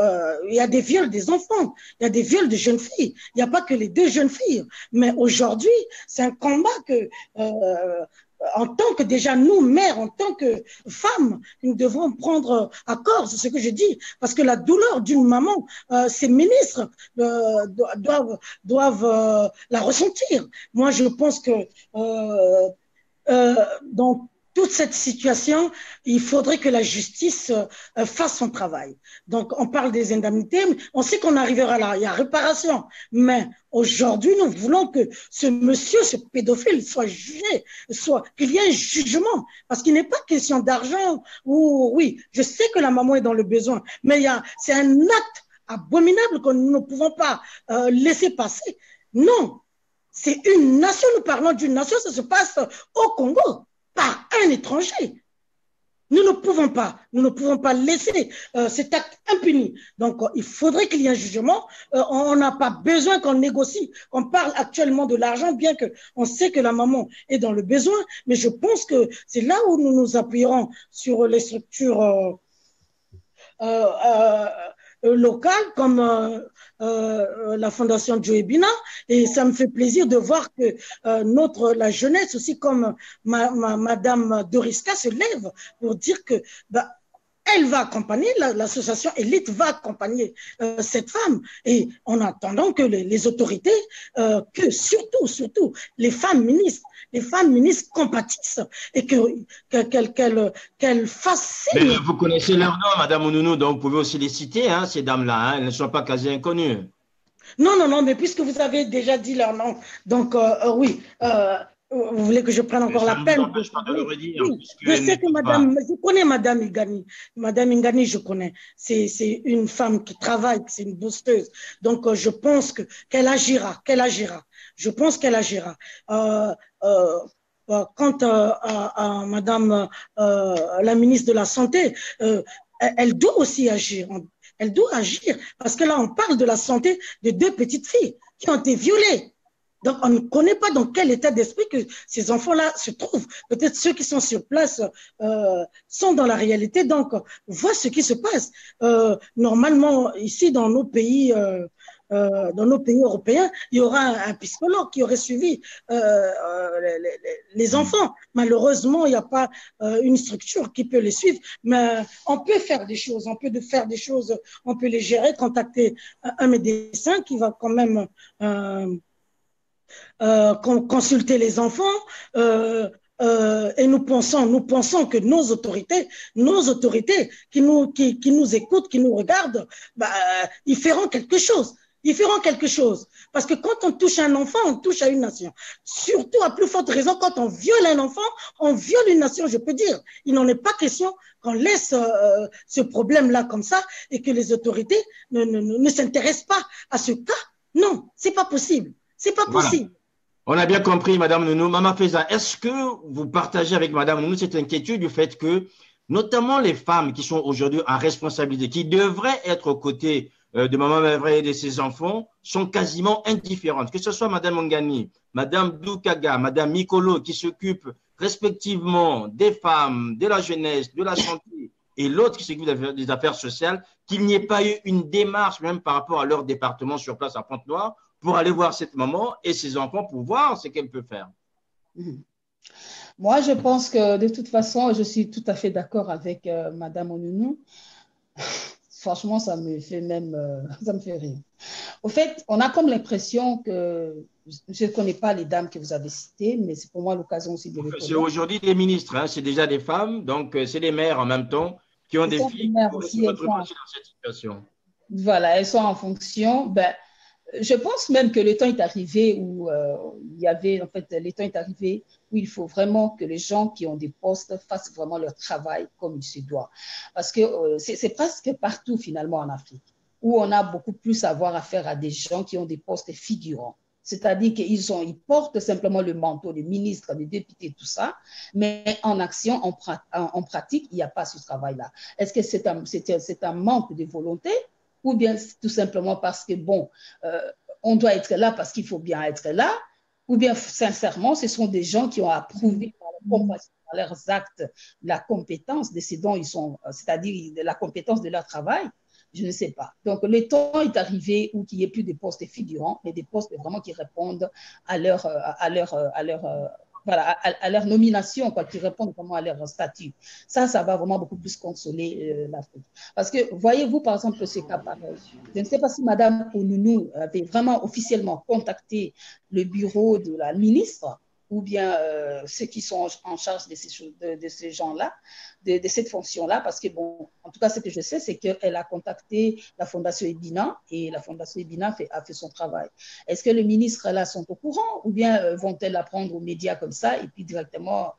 y a des viols des enfants, il y a des viols de jeunes filles. Il n'y a pas que les 2 jeunes filles. Mais aujourd'hui, c'est un combat que, en tant que déjà nous, mères, en tant que femmes, nous devons prendre à corps, c'est ce que je dis, parce que la douleur d'une maman, ces ministres doivent la ressentir. Moi, je pense que dans toute cette situation, il faudrait que la justice fasse son travail. Donc, on parle des indemnités, mais on sait qu'on arrivera là, il y a réparation. Mais aujourd'hui, nous voulons que ce monsieur, ce pédophile, soit jugé, qu'il y ait un jugement. Parce qu'il n'est pas question d'argent ou, oui, je sais que la maman est dans le besoin, mais c'est un acte abominable que nous ne pouvons pas laisser passer. Non. C'est une nation, nous parlons d'une nation, ça se passe au Congo, par un étranger. Nous ne pouvons pas laisser cet acte impuni. Donc, il faudrait qu'il y ait un jugement. On n'a pas besoin qu'on négocie. On parle actuellement de l'argent, bien qu'on sait que la maman est dans le besoin, mais je pense que c'est là où nous nous appuierons sur les structures locales comme la Fondation Joe Bina, et ça me fait plaisir de voir que la jeunesse aussi, comme Madame Doriska se lève pour dire que elle va accompagner, l'association Élite va accompagner cette femme, et en attendant que les autorités, que surtout les femmes ministres compatissent et qu'elles fassent signe. Mais vous connaissez leur nom, Madame Ounou, donc vous pouvez aussi les citer, hein, ces dames-là, hein, elles ne sont pas quasi inconnues. Non, mais puisque vous avez déjà dit leur nom, donc oui, vous voulez que je prenne encore la peine de le redire, oui, je sais que je connais Madame Ingani. Madame Ingani, je connais. C'est une femme qui travaille, c'est une boosteuse. Donc, je pense qu'elle agira. Je pense qu'elle agira. Quant à Madame la ministre de la Santé, elle doit aussi agir. Elle doit agir parce que là, on parle de la santé de 2 petites filles qui ont été violées. Donc, on ne connaît pas dans quel état d'esprit que ces enfants-là se trouvent. Peut-être ceux qui sont sur place sont dans la réalité, donc voient ce qui se passe. Normalement, ici, dans nos pays européens, il y aura un psychologue qui aurait suivi les enfants. Malheureusement, il n'y a pas une structure qui peut les suivre, mais on peut faire des choses, on peut les gérer, contacter un médecin qui va quand même consulter les enfants, et nous pensons que nos autorités qui nous écoutent, qui nous regardent, ils feront quelque chose. Ils feront quelque chose. Parce que quand on touche un enfant, on touche à une nation. Surtout, à plus forte raison, quand on viole un enfant, on viole une nation, je peux dire. Il n'en est pas question qu'on laisse ce problème-là comme ça et que les autorités ne s'intéressent pas à ce cas. Non, c'est pas possible. C'est pas Voilà. possible. On a bien compris, Madame Nounou. Maman Feza, est-ce que vous partagez avec Madame Nounou cette inquiétude du fait que, notamment les femmes qui sont aujourd'hui en responsabilité, qui devraient être aux côtés de Maman Mevray et de ses enfants, sont quasiment indifférentes. Que ce soit Madame Mongani, Madame Doukaga, Madame Mikolo, qui s'occupent respectivement des femmes, de la jeunesse, de la santé, et l'autre qui s'occupe des affaires sociales, qu'il n'y ait pas eu une démarche même par rapport à leur département sur place à Pointe-Noire pour aller voir cette maman et ses enfants pour voir ce qu'elle peut faire. Moi, je pense que de toute façon, je suis tout à fait d'accord avec Madame Onounou. Franchement, ça me fait même, ça me fait rire. Au fait, on a comme l'impression que, je ne connais pas les dames que vous avez citées, mais c'est pour moi l'occasion aussi de les connaître. C'est aujourd'hui des ministres, hein, c'est déjà des femmes, donc c'est des mères en même temps qui ont des filles qui aussi, se retrouvent dans cette situation. Voilà, elles sont en fonction. Ben, je pense même que le temps est arrivé où il y avait, en fait, le temps est arrivé où il faut vraiment que les gens qui ont des postes fassent vraiment leur travail comme il se doit. Parce que c'est presque partout finalement en Afrique où on a beaucoup plus à avoir affaire à des gens qui ont des postes figurants. C'est-à-dire qu'ils portent simplement le manteau de ministre, de député, tout ça, mais en action, en pratique, il n'y a pas ce travail-là. Est-ce que c'est un manque de volonté? Ou bien tout simplement parce que, bon, on doit être là parce qu'il faut bien être là, ou bien sincèrement, ce sont des gens qui ont approuvé par leurs actes la compétence de ce dont ils sont, c'est-à-dire la compétence de leur travail, je ne sais pas. Donc, le temps est arrivé où il n'y ait plus de postes figurants, mais des postes vraiment qui répondent à leur nomination, quoi, qui répondent vraiment à leur statut. Ça va vraiment beaucoup plus consoler l'Afrique. Parce que, voyez-vous, par exemple, ce cas pareil. Je ne sais pas si Mme Onounou avait vraiment officiellement contacté le bureau de la ministre ou bien ceux qui sont en charge de ces gens-là, de cette fonction-là, parce que, bon, en tout cas, ce que je sais, c'est qu'elle a contacté la Fondation Ebina et la Fondation Ebina a fait son travail. Est-ce que les ministres, là, sont au courant ou bien vont-elles la prendre aux médias comme ça et puis directement…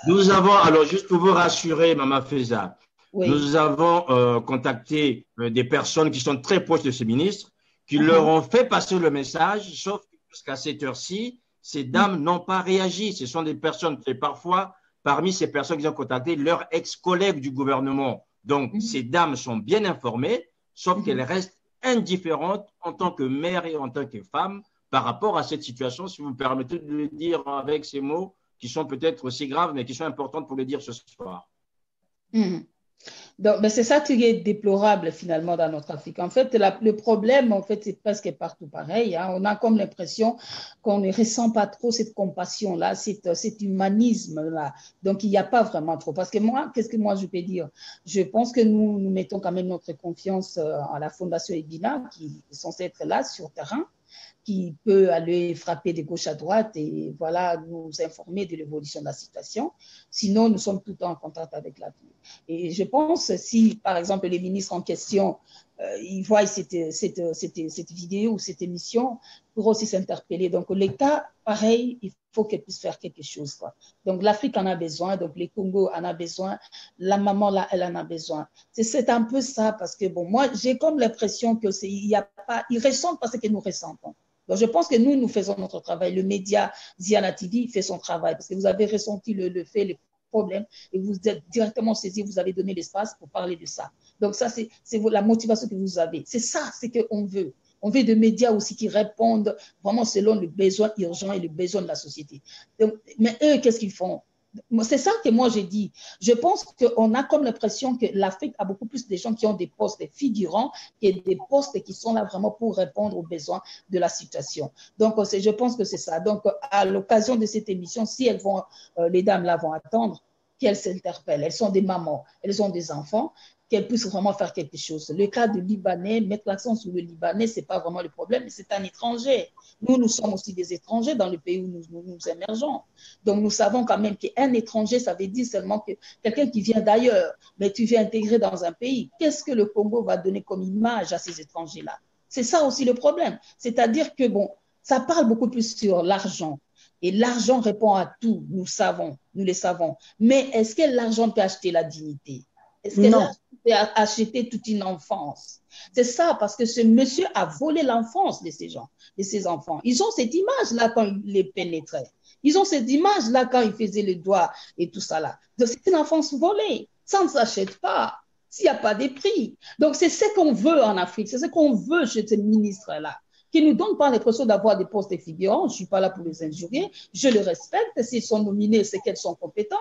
Nous avons, alors juste pour vous rassurer, Maman Feza, oui. Nous avons contacté des personnes qui sont très proches de ces ministres, qui leur ont fait passer le message, sauf qu'à cette heure-ci, ces dames n'ont pas réagi. Ce sont des personnes qui, parfois, parmi ces personnes qui ont contacté, leurs ex-collègues du gouvernement. Donc, ces dames sont bien informées, sauf qu'elles restent indifférentes en tant que mère et en tant que femme par rapport à cette situation, si vous me permettez de le dire avec ces mots qui sont peut-être aussi graves, mais qui sont importantes pour le dire ce soir. Donc, c'est ça qui est déplorable finalement dans notre Afrique. En fait, le problème, en fait, c'est presque partout pareil. Hein. On a comme l'impression qu'on ne ressent pas trop cette compassion-là, cet humanisme-là. Donc, il n'y a pas vraiment trop. Parce que moi, qu'est-ce que moi je peux dire? Je pense que nous mettons quand même notre confiance en la Fondation Ebina, qui est censée être là sur terrain, qui peut aller frapper de gauche à droite et voilà, nous informer de l'évolution de la situation. Sinon, nous sommes tout le temps en contact avec la vie. Et je pense, si par exemple les ministres en question, ils voient cette vidéo ou cette émission, pour aussi s'interpeller. Donc l'État, pareil, il faut qu'elle puisse faire quelque chose, quoi. Donc l'Afrique en a besoin, donc les Congo en a besoin, la maman là, elle en a besoin. C'est un peu ça, parce que bon, moi j'ai comme l'impression que ils ressentent parce que nous ressentons. Donc, je pense que nous faisons notre travail. Le média Ziana TV fait son travail parce que vous avez ressenti le fait, le problème et vous êtes directement saisi, vous avez donné l'espace pour parler de ça. Donc, ça, c'est la motivation que vous avez. C'est ça, c'est qu'on veut. On veut des médias aussi qui répondent vraiment selon le besoin urgent et le besoin de la société. Donc, mais eux, qu'est-ce qu'ils font? C'est ça que moi j'ai dit. Je pense qu'on a comme l'impression que l'Afrique a beaucoup plus de gens qui ont des postes figurants et des postes qui sont là vraiment pour répondre aux besoins de la situation. Donc, je pense que c'est ça. Donc, à l'occasion de cette émission, si elles vont, les dames là vont attendre, qu'elles s'interpellent. Elles sont des mamans, elles ont des enfants, qu'elles puissent vraiment faire quelque chose. Le cas du Libanais, mettre l'accent sur le Libanais, ce n'est pas vraiment le problème, mais c'est un étranger. Nous sommes aussi des étrangers dans le pays où nous émergeons. Donc, nous savons quand même qu'un étranger, ça veut dire seulement que quelqu'un qui vient d'ailleurs, mais tu viens intégrer dans un pays. Qu'est-ce que le Congo va donner comme image à ces étrangers-là? C'est ça aussi le problème. C'est-à-dire que, bon, ça parle beaucoup plus sur l'argent. Et l'argent répond à tout, nous savons, nous le savons. Mais est-ce que l'argent peut acheter la dignité? Est-ce que l'argent peut acheter toute une enfance? C'est ça, parce que ce monsieur a volé l'enfance de ces gens, de ces enfants. Ils ont cette image-là quand il les pénétrait. Ils ont cette image-là quand il faisait le doigt et tout ça là. Donc, c'est une enfance volée. Ça ne s'achète pas s'il n'y a pas de prix. Donc, c'est ce qu'on veut en Afrique. C'est ce qu'on veut chez ces ministres-là, qui ne nous donnent pas l'impression d'avoir des postes figurants. Je ne suis pas là pour les injurier. Je les respecte. S'ils sont nominés, c'est qu'elles sont compétentes.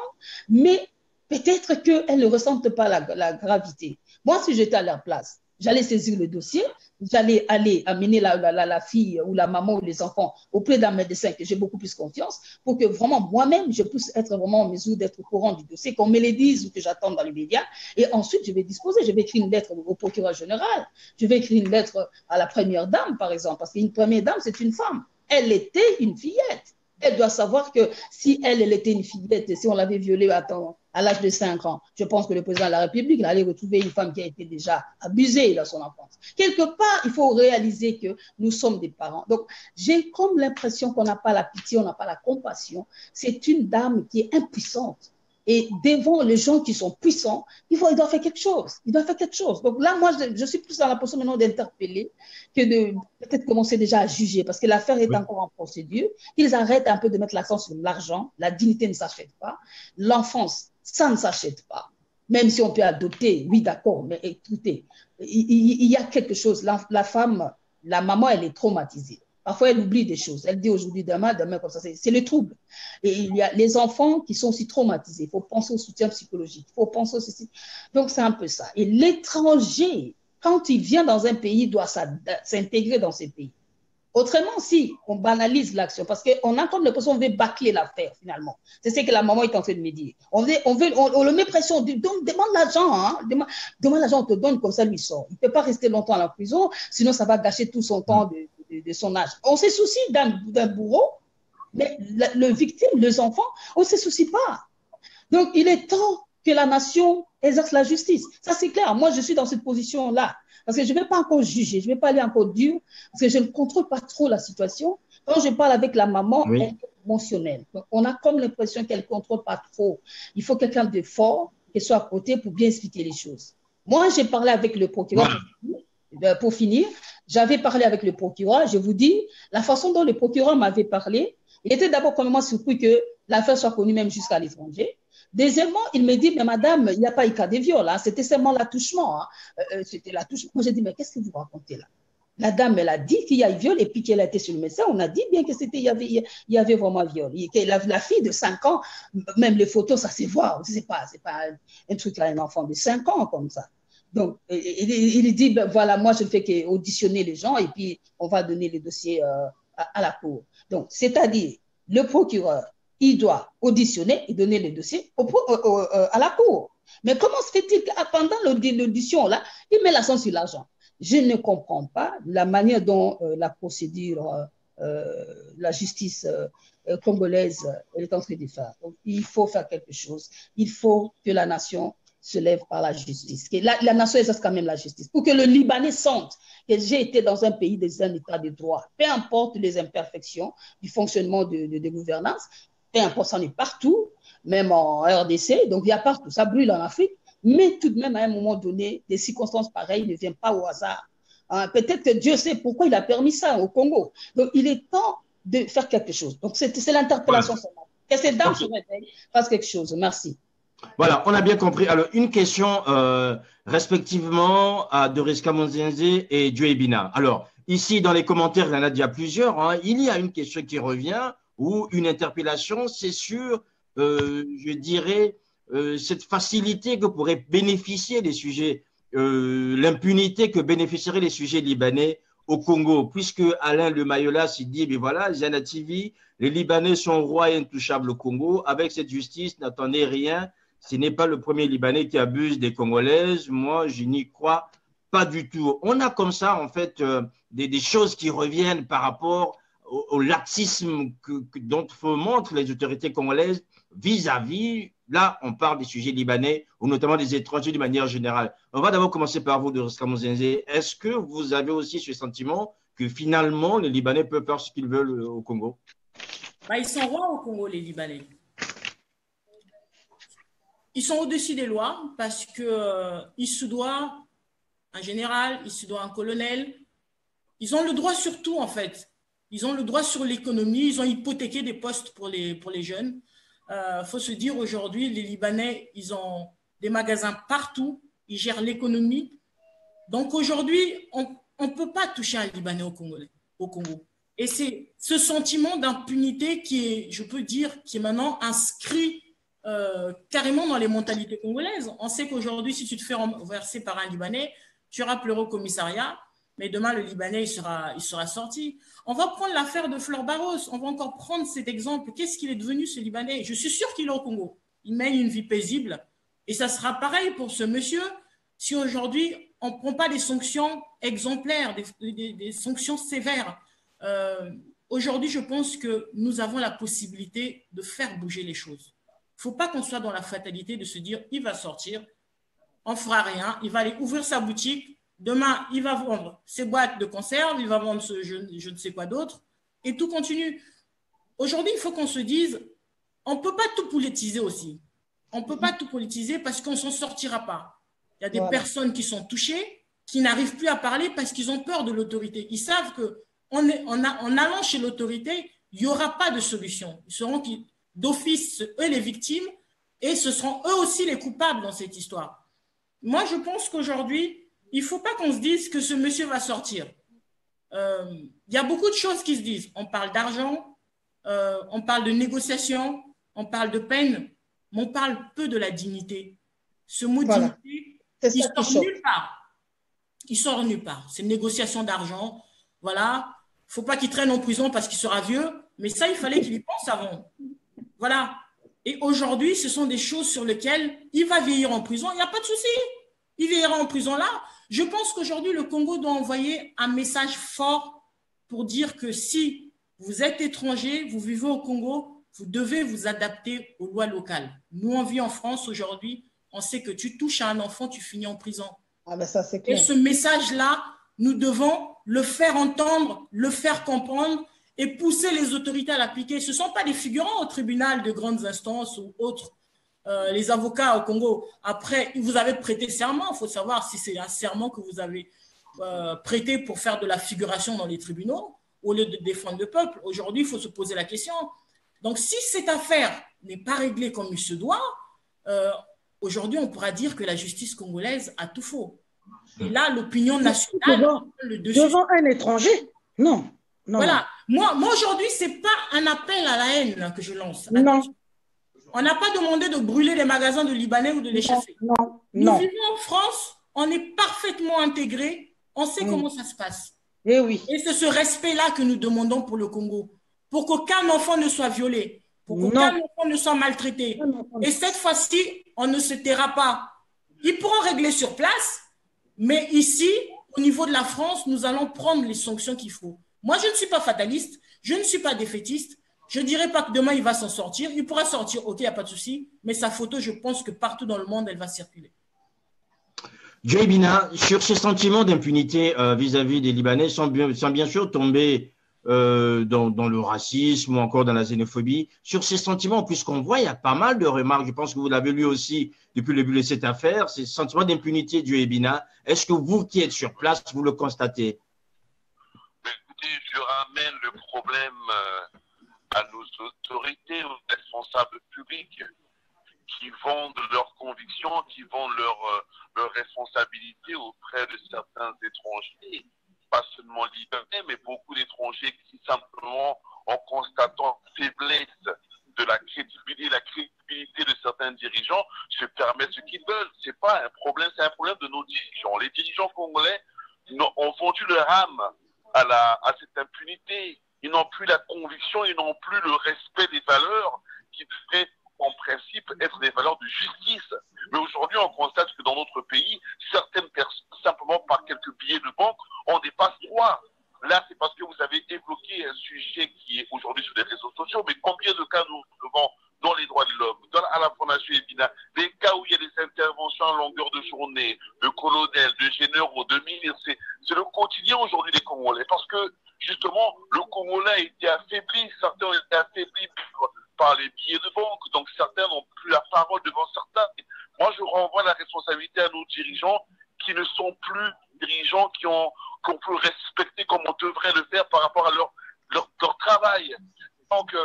Mais peut-être qu'elles ne ressentent pas la gravité. Moi, si j'étais à leur place, j'allais saisir le dossier, j'allais aller amener la fille ou la maman ou les enfants auprès d'un médecin que j'ai beaucoup plus confiance pour que vraiment moi-même, je puisse être vraiment en mesure d'être au courant du dossier, qu'on me le dise ou que j'attende dans les médias. Et ensuite, je vais disposer, je vais écrire une lettre au procureur général, je vais écrire une lettre à la première dame, par exemple, parce qu'une première dame, c'est une femme. Elle était une fillette. Elle doit savoir que si elle était une fillette, si on l'avait violée à l'âge de 5 ans, je pense que le président de la République allait retrouver une femme qui a été déjà abusée dans son enfance. Quelque part, il faut réaliser que nous sommes des parents. Donc, j'ai comme l'impression qu'on n'a pas la pitié, on n'a pas la compassion. C'est une dame qui est impuissante. Et devant les gens qui sont puissants, il doit faire quelque chose. Il doit faire quelque chose. Donc là, moi, je suis plus dans la position maintenant d'interpeller que de peut-être commencer déjà à juger, parce que l'affaire est encore en procédure. Ils arrêtent un peu de mettre l'accent sur l'argent. La dignité ne s'achète pas. L'enfance, ça ne s'achète pas. Même si on peut adopter, oui, d'accord, mais écoutez, il y a quelque chose. La femme, la maman, elle est traumatisée. Parfois, elle oublie des choses. Elle dit aujourd'hui, demain comme ça. C'est le trouble. Et il y a les enfants qui sont aussi traumatisés. Il faut penser au soutien psychologique. Il faut penser au ceci. Donc, c'est un peu ça. Et l'étranger, quand il vient dans un pays, doit s'intégrer dans ce pays. Autrement, si on banalise l'action, parce qu'on a comme l'impression qu'on veut bâcler l'affaire, finalement. C'est ce que la maman est en train de me dire. On le met pression, demande l'argent, hein, demande l'argent, on te donne, comme ça, lui sort. Il ne peut pas rester longtemps à la prison, sinon ça va gâcher tout son temps de son âge. On se soucie d'un bourreau, mais le victime, les enfants, on ne se soucie pas. Donc, il est temps que la nation exerce la justice. Ça, c'est clair. Moi, je suis dans cette position-là. Parce que je ne vais pas encore juger, je ne vais pas aller encore dur, parce que je ne contrôle pas trop la situation. Quand je parle avec la maman, elle est émotionnelle. Donc, on a comme l'impression qu'elle ne contrôle pas trop. Il faut quelqu'un de fort qui soit à côté pour bien expliquer les choses. Moi, j'ai parlé avec le procureur. Pour finir, j'avais parlé avec le procureur. Je vous dis, la façon dont le procureur m'avait parlé, il était d'abord complètement surpris que l'affaire soit connue même jusqu'à l'étranger. Deuxièmement, il me dit, mais madame, il n'y a pas eu cas de viol, hein. C'était seulement l'attouchement. Hein. C'était l'attouchement. Moi, j'ai dit, mais qu'est-ce que vous racontez là? La dame, elle a dit qu'il y a eu viol et puis qu'elle a été sur le médecin. On a dit bien que il y avait vraiment viol. Et la fille de 5 ans, même les photos, ça se voit. C'est pas un truc là, un enfant de 5 ans comme ça. Donc, il dit, ben, voilà, moi, je ne fais qu'auditionner les gens et puis on va donner le dossier à la cour. Donc, c'est-à-dire, le procureur, il doit auditionner et donner le dossier à la cour. Mais comment se fait-il que pendant l'audition, là, il met l'accent sur l'argent? Je ne comprends pas la manière dont la procédure, la justice congolaise est en train de faire. Donc, il faut faire quelque chose. Il faut que la nation se lève par la justice. Que la nation exerce quand même la justice. Pour que le Libanais sente que j'ai été dans un pays, dans un état de droit. Peu importe les imperfections du fonctionnement de gouvernance, peu importe, ça en est partout, même en RDC, donc il y a partout, ça brûle en Afrique, mais tout de même, à un moment donné, des circonstances pareilles ne viennent pas au hasard. Hein, peut-être que Dieu sait pourquoi il a permis ça au Congo. Donc, il est temps de faire quelque chose. Donc, c'est l'interpellation. Que ces dames se réveillent, fassent quelque chose. Merci. Voilà, on a bien compris. Alors, une question respectivement à Doris Kamonzenze et Dieudonné. Alors, ici, dans les commentaires, il y en a déjà plusieurs. Hein, il y a une question qui revient ou une interpellation, c'est sur, je dirais, cette facilité que pourraient bénéficier les sujets, l'impunité que bénéficieraient les sujets libanais au Congo, puisque Alain Le Mayolas, il dit, mais voilà, Jana TV, les Libanais sont rois et intouchables au Congo, avec cette justice, n'attendez rien, ce n'est pas le premier Libanais qui abuse des Congolaises, moi, je n'y crois pas du tout. On a comme ça, en fait, des choses qui reviennent par rapport au laxisme dont montrent les autorités congolaises vis-à-vis, là, on parle des sujets libanais ou notamment des étrangers de manière générale. On va d'abord commencer par vous, Doris Kamozenze. Est-ce que vous avez aussi ce sentiment que finalement, les Libanais peuvent faire ce qu'ils veulent au Congo? Ils sont rois au Congo, les Libanais. Ils sont au-dessus des lois parce qu'ils se doivent un général, ils se doivent un colonel. Ils ont le droit sur tout, en fait. Ils ont le droit sur l'économie. Ils ont hypothéqué des postes pour les jeunes. Faut se dire aujourd'hui, les Libanais, ils ont des magasins partout. Ils gèrent l'économie. Donc aujourd'hui, on ne peut pas toucher un Libanais au Congo. Et c'est ce sentiment d'impunité qui est, je peux dire, qui est maintenant inscrit carrément dans les mentalités congolaises. On sait qu'aujourd'hui, si tu te fais renverser par un Libanais, tu iras pleurer au commissariat, mais demain, le Libanais, il sera sorti. On va prendre l'affaire de Fleur Barros. On va encore prendre cet exemple. Qu'est-ce qu'il est devenu, ce Libanais? Je suis sûr qu'il est au Congo. Il mène une vie paisible. Et ça sera pareil pour ce monsieur si aujourd'hui, on ne prend pas des sanctions exemplaires, des sanctions sévères. Aujourd'hui, je pense que nous avons la possibilité de faire bouger les choses. Il ne faut pas qu'on soit dans la fatalité de se dire, il va sortir, on ne fera rien, il va aller ouvrir sa boutique, demain, il va vendre ses boîtes de conserve, il va vendre je ne sais quoi d'autre, et tout continue. Aujourd'hui, il faut qu'on se dise, on ne peut pas tout politiser aussi. On ne peut pas tout politiser parce qu'on ne s'en sortira pas. Il y a des personnes qui sont touchées, qui n'arrivent plus à parler parce qu'ils ont peur de l'autorité. Ils savent qu'en allant chez l'autorité, il n'y aura pas de solution. Ils seront d'office, eux, les victimes, et ce seront eux aussi les coupables dans cette histoire. Moi, je pense qu'aujourd'hui, il ne faut pas qu'on se dise que ce monsieur va sortir. Il y a beaucoup de choses qui se disent. On parle d'argent, on parle de négociation, on parle de peine, mais on parle peu de la dignité. Ce mot dignité, il sort nulle part. Il sort nulle part. C'est une négociation d'argent. Voilà. Il ne faut pas qu'il traîne en prison parce qu'il sera vieux, mais ça, il fallait qu'il y pense avant. Voilà. Et aujourd'hui, ce sont des choses sur lesquelles il va vieillir en prison. Il n'y a pas de souci. Il vieillira en prison là. Je pense qu'aujourd'hui, le Congo doit envoyer un message fort pour dire que si vous êtes étranger, vous vivez au Congo, vous devez vous adapter aux lois locales. Nous, on vit en France aujourd'hui. On sait que tu touches à un enfant, tu finis en prison. Ah ben ça, c'est clair. Et ce message-là, nous devons le faire entendre, le faire comprendre et pousser les autorités à l'appliquer. Ce ne sont pas des figurants au tribunal de grandes instances ou autres. Les avocats au Congo, après, vous avez prêté serment. Il faut savoir si c'est un serment que vous avez prêté pour faire de la figuration dans les tribunaux au lieu de défendre le peuple. Aujourd'hui, il faut se poser la question. Donc, si cette affaire n'est pas réglée comme il se doit, aujourd'hui, on pourra dire que la justice congolaise a tout faux. Et là, l'opinion nationale... Devant un étranger? Non. Non. Voilà. Moi aujourd'hui, ce n'est pas un appel à la haine que je lance. Non. On n'a pas demandé de brûler les magasins de Libanais ou de les chasser. Non. Nous vivons en France, on est parfaitement intégrés, on sait comment ça se passe. Et oui. Et c'est ce respect-là que nous demandons pour le Congo, pour qu'aucun enfant ne soit violé, pour qu'aucun enfant ne soit maltraité. Et cette fois-ci, on ne se taira pas. Ils pourront régler sur place, mais ici, au niveau de la France, nous allons prendre les sanctions qu'il faut. Moi, je ne suis pas fataliste, je ne suis pas défaitiste. Je ne dirais pas que demain, il va s'en sortir. Il pourra sortir, ok, il n'y a pas de souci. Mais sa photo, je pense que partout dans le monde, elle va circuler. Joey Bina, sur ce sentiment d'impunité vis-à-vis des Libanais, sans bien sûr tomber dans le racisme ou encore dans la xénophobie, sur ces sentiments, puisqu'on voit, il y a pas mal de remarques, je pense que vous l'avez lu aussi depuis le début de cette affaire, ces sentiments d'impunité, Joey Bina, est-ce que vous qui êtes sur place, vous le constatez? Écoutez, je ramène le problème à nos autorités, aux responsables publics qui vendent leurs convictions, qui vendent leurs responsabilités auprès de certains étrangers, pas seulement libanais, mais beaucoup d'étrangers qui simplement, en constatant la faiblesse de la crédibilité de certains dirigeants, se permettent ce qu'ils veulent. C'est pas un problème, c'est un problème de nos dirigeants. Les dirigeants congolais ont vendu leur âme à cette impunité. Ils n'ont plus la conviction, ils n'ont plus le respect des valeurs qui devraient en principe être des valeurs de justice. Mais aujourd'hui, on constate que dans notre pays, certaines personnes, simplement par quelques billets de banque, ont des passe-droits. là, c'est parce que vous avez évoqué un sujet qui est aujourd'hui sur les réseaux sociaux, mais combien de cas nous devons dans les droits de l'homme, à la Fondation Ebina, des cas où il y a des interventions en longueur de journée, de colonels, de généraux, de ministres, c'est le quotidien aujourd'hui des Congolais, parce que justement, le Congolais a été affaibli, certains ont été affaiblis par les billets de banque, donc certains n'ont plus la parole devant certains. Moi, je renvoie la responsabilité à nos dirigeants qui ne sont plus dirigeants qu'on peut respecter comme on devrait le faire par rapport à leur travail. Donc,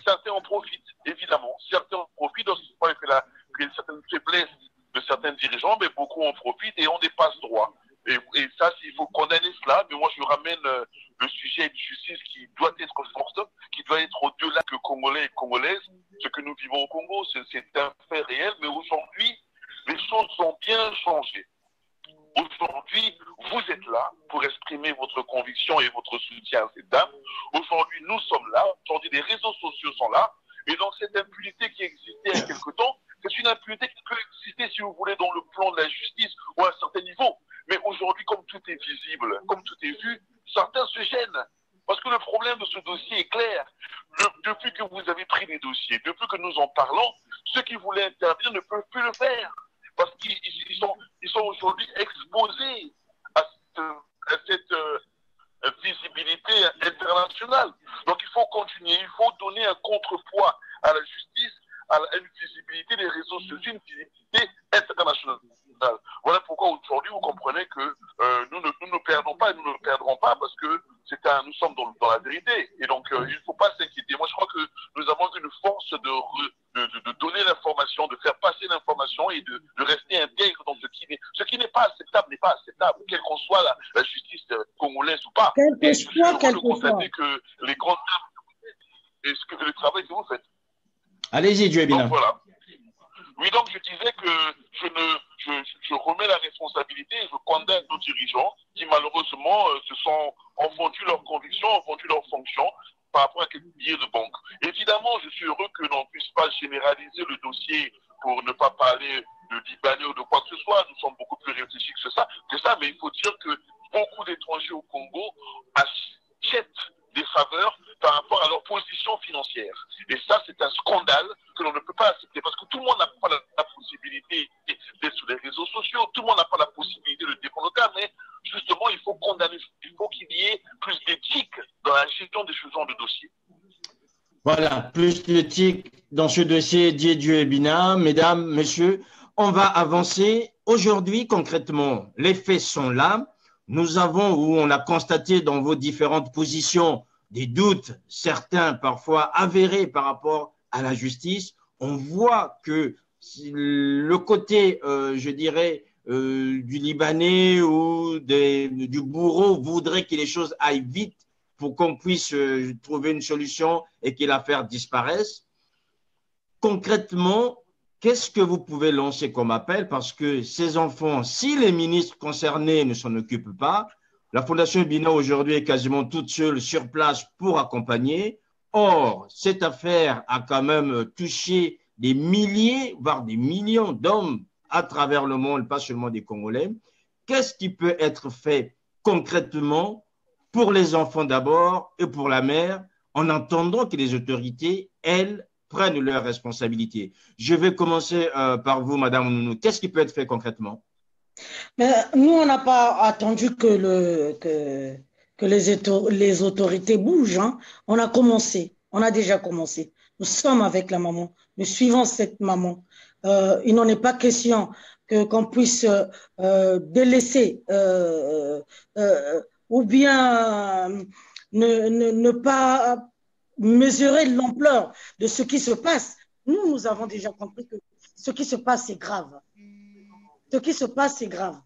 certains en profitent, évidemment. Certains en profitent, donc il y a une certaine faiblesse de certains dirigeants, mais beaucoup en profitent et on dépasse droit. Et ça, il faut condamner cela, mais moi je ramène le sujet de justice qui doit être forte, qui doit être au-delà que Congolais et Congolaises. Ce que nous vivons au Congo, c'est un fait réel, mais aujourd'hui, les choses ont bien changé. Aujourd'hui, vous êtes là pour exprimer votre conviction et votre soutien à cette dame. Aujourd'hui, nous sommes là. Aujourd'hui, les réseaux sociaux sont là. Et donc, cette impunité qui existait il y a quelque temps, c'est une impunité qui peut exister, si vous voulez, dans le plan de la justice ou à un certain niveau. Mais aujourd'hui, comme tout est visible, comme tout est vu, certains se gênent. Parce que le problème de ce dossier est clair. Depuis que vous avez pris les dossiers, depuis que nous en parlons, ceux qui voulaient intervenir ne peuvent plus le faire. Parce qu'ils sont aujourd'hui exposés à cette visibilité internationale. Donc il faut continuer, il faut donner un contrepoids à la justice, à une visibilité des réseaux sociaux, une visibilité internationale. Voilà pourquoi aujourd'hui vous comprenez que nous ne perdons pas et nous ne perdrons pas parce que nous sommes dans la vérité. Et donc il ne faut pas s'inquiéter. Moi je crois que nous avons une force de donner l'information, de faire passer l'information et de rester intègre dans ce qui n'est pas acceptable, n'est pas acceptable, quelle qu'on soit la justice congolaise ou pas. Et je suis heureux de constater que les grandes et ce que le travail que vous faites. Allez-y, Dieu est bien. Donc voilà. Oui, donc je disais que je remets la responsabilité et je condamne nos dirigeants qui malheureusement ont vendu leurs convictions, ont vendu leurs fonctions par rapport à quelques billets de banque. Évidemment, je suis heureux que l'on ne puisse pas généraliser le dossier pour ne pas parler de Libanais ou de quoi que ce soit. Nous sommes beaucoup plus réfléchis que ça, mais il faut dire que beaucoup d'étrangers au Congo achètent des faveurs par rapport à leur position financière. Et ça, c'est un scandale que l'on ne peut pas accepter parce que tout le monde n'a pas la possibilité d'être sur les réseaux sociaux, tout le monde n'a pas la possibilité de défendre le cas, mais justement, il faut condamner, il faut qu'il y ait plus d'éthique dans la gestion de ce genre de dossier. Voilà, plus d'éthique dans ce dossier Dieu et Bina. Mesdames, messieurs, on va avancer. Aujourd'hui, concrètement, les faits sont là. Nous avons, où on a constaté dans vos différentes positions, des doutes, certains parfois avérés par rapport à la justice. On voit que le côté, je dirais, du Libanais ou du bourreau voudrait que les choses aillent vite pour qu'on puisse trouver une solution et que l'affaire disparaisse. Concrètement, qu'est-ce que vous pouvez lancer comme appel? Parce que ces enfants, si les ministres concernés ne s'en occupent pas, la Fondation Ebina aujourd'hui est quasiment toute seule sur place pour accompagner. Or, cette affaire a quand même touché des milliers, voire des millions d'hommes à travers le monde, pas seulement des Congolais. Qu'est-ce qui peut être fait concrètement pour les enfants d'abord et pour la mère, en attendant que les autorités, elles, prennent leurs responsabilités? Je vais commencer par vous, Madame Nounou. Qu'est-ce qui peut être fait concrètement? Mais nous, on n'a pas attendu que les autorités bougent. Hein. On a commencé, on a déjà commencé. Nous sommes avec la maman, nous suivons cette maman. Il n'en est pas question qu'on puisse délaisser ou bien ne pas mesurer l'ampleur de ce qui se passe. Nous avons déjà compris que ce qui se passe, c'est grave. Ce qui se passe, c'est grave.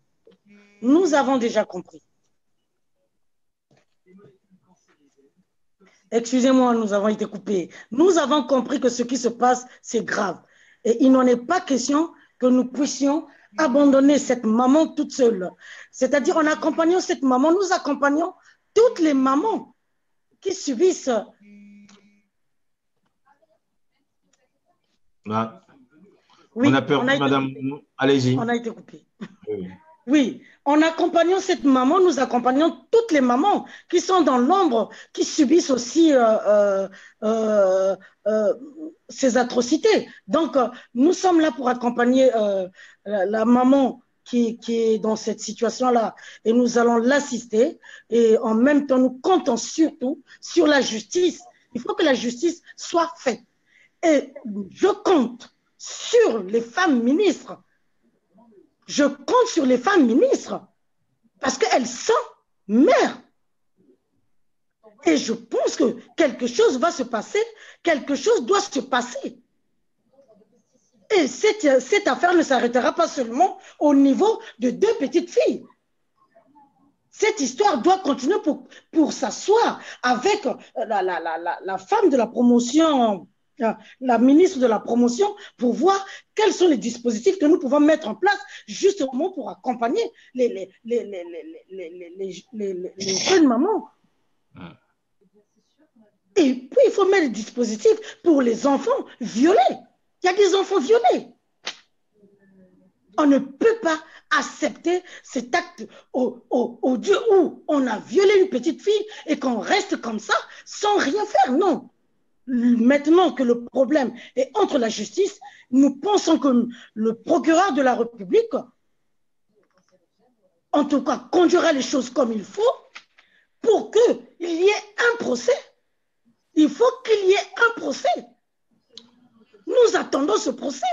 Nous avons déjà compris. Excusez-moi, nous avons été coupés. Nous avons compris que ce qui se passe, c'est grave. Et il n'en est pas question que nous puissions abandonner cette maman toute seule. C'est-à-dire, en accompagnant cette maman, nous accompagnons toutes les mamans qui subissent. Là. Oui, on a peur, madame. Allez-y. On a été coupé. Oui. Oui, en accompagnant cette maman, nous accompagnons toutes les mamans qui sont dans l'ombre, qui subissent aussi euh, euh, ces atrocités. Donc, nous sommes là pour accompagner la maman qui est dans cette situation-là et nous allons l'assister. Et en même temps, nous comptons surtout sur la justice. Il faut que la justice soit faite. Et je compte sur les femmes ministres. Je compte sur les femmes ministres parce qu'elles sont mères. Et je pense que quelque chose va se passer, quelque chose doit se passer. Et cette affaire ne s'arrêtera pas seulement au niveau de 2 petites filles. Cette histoire doit continuer pour s'asseoir avec la femme de la promotion, la ministre de la promotion, pour voir quels sont les dispositifs que nous pouvons mettre en place justement pour accompagner les jeunes mamans. Et puis, il faut mettre des dispositifs pour les enfants violés. Il y a des enfants violés. On ne peut pas accepter cet acte odieux où on a violé une petite fille et qu'on reste comme ça sans rien faire. Non. Maintenant que le problème est entre la justice, nous pensons que le procureur de la République, en tout cas, conduira les choses comme il faut pour qu'il y ait un procès. Il faut qu'il y ait un procès. Nous attendons ce procès.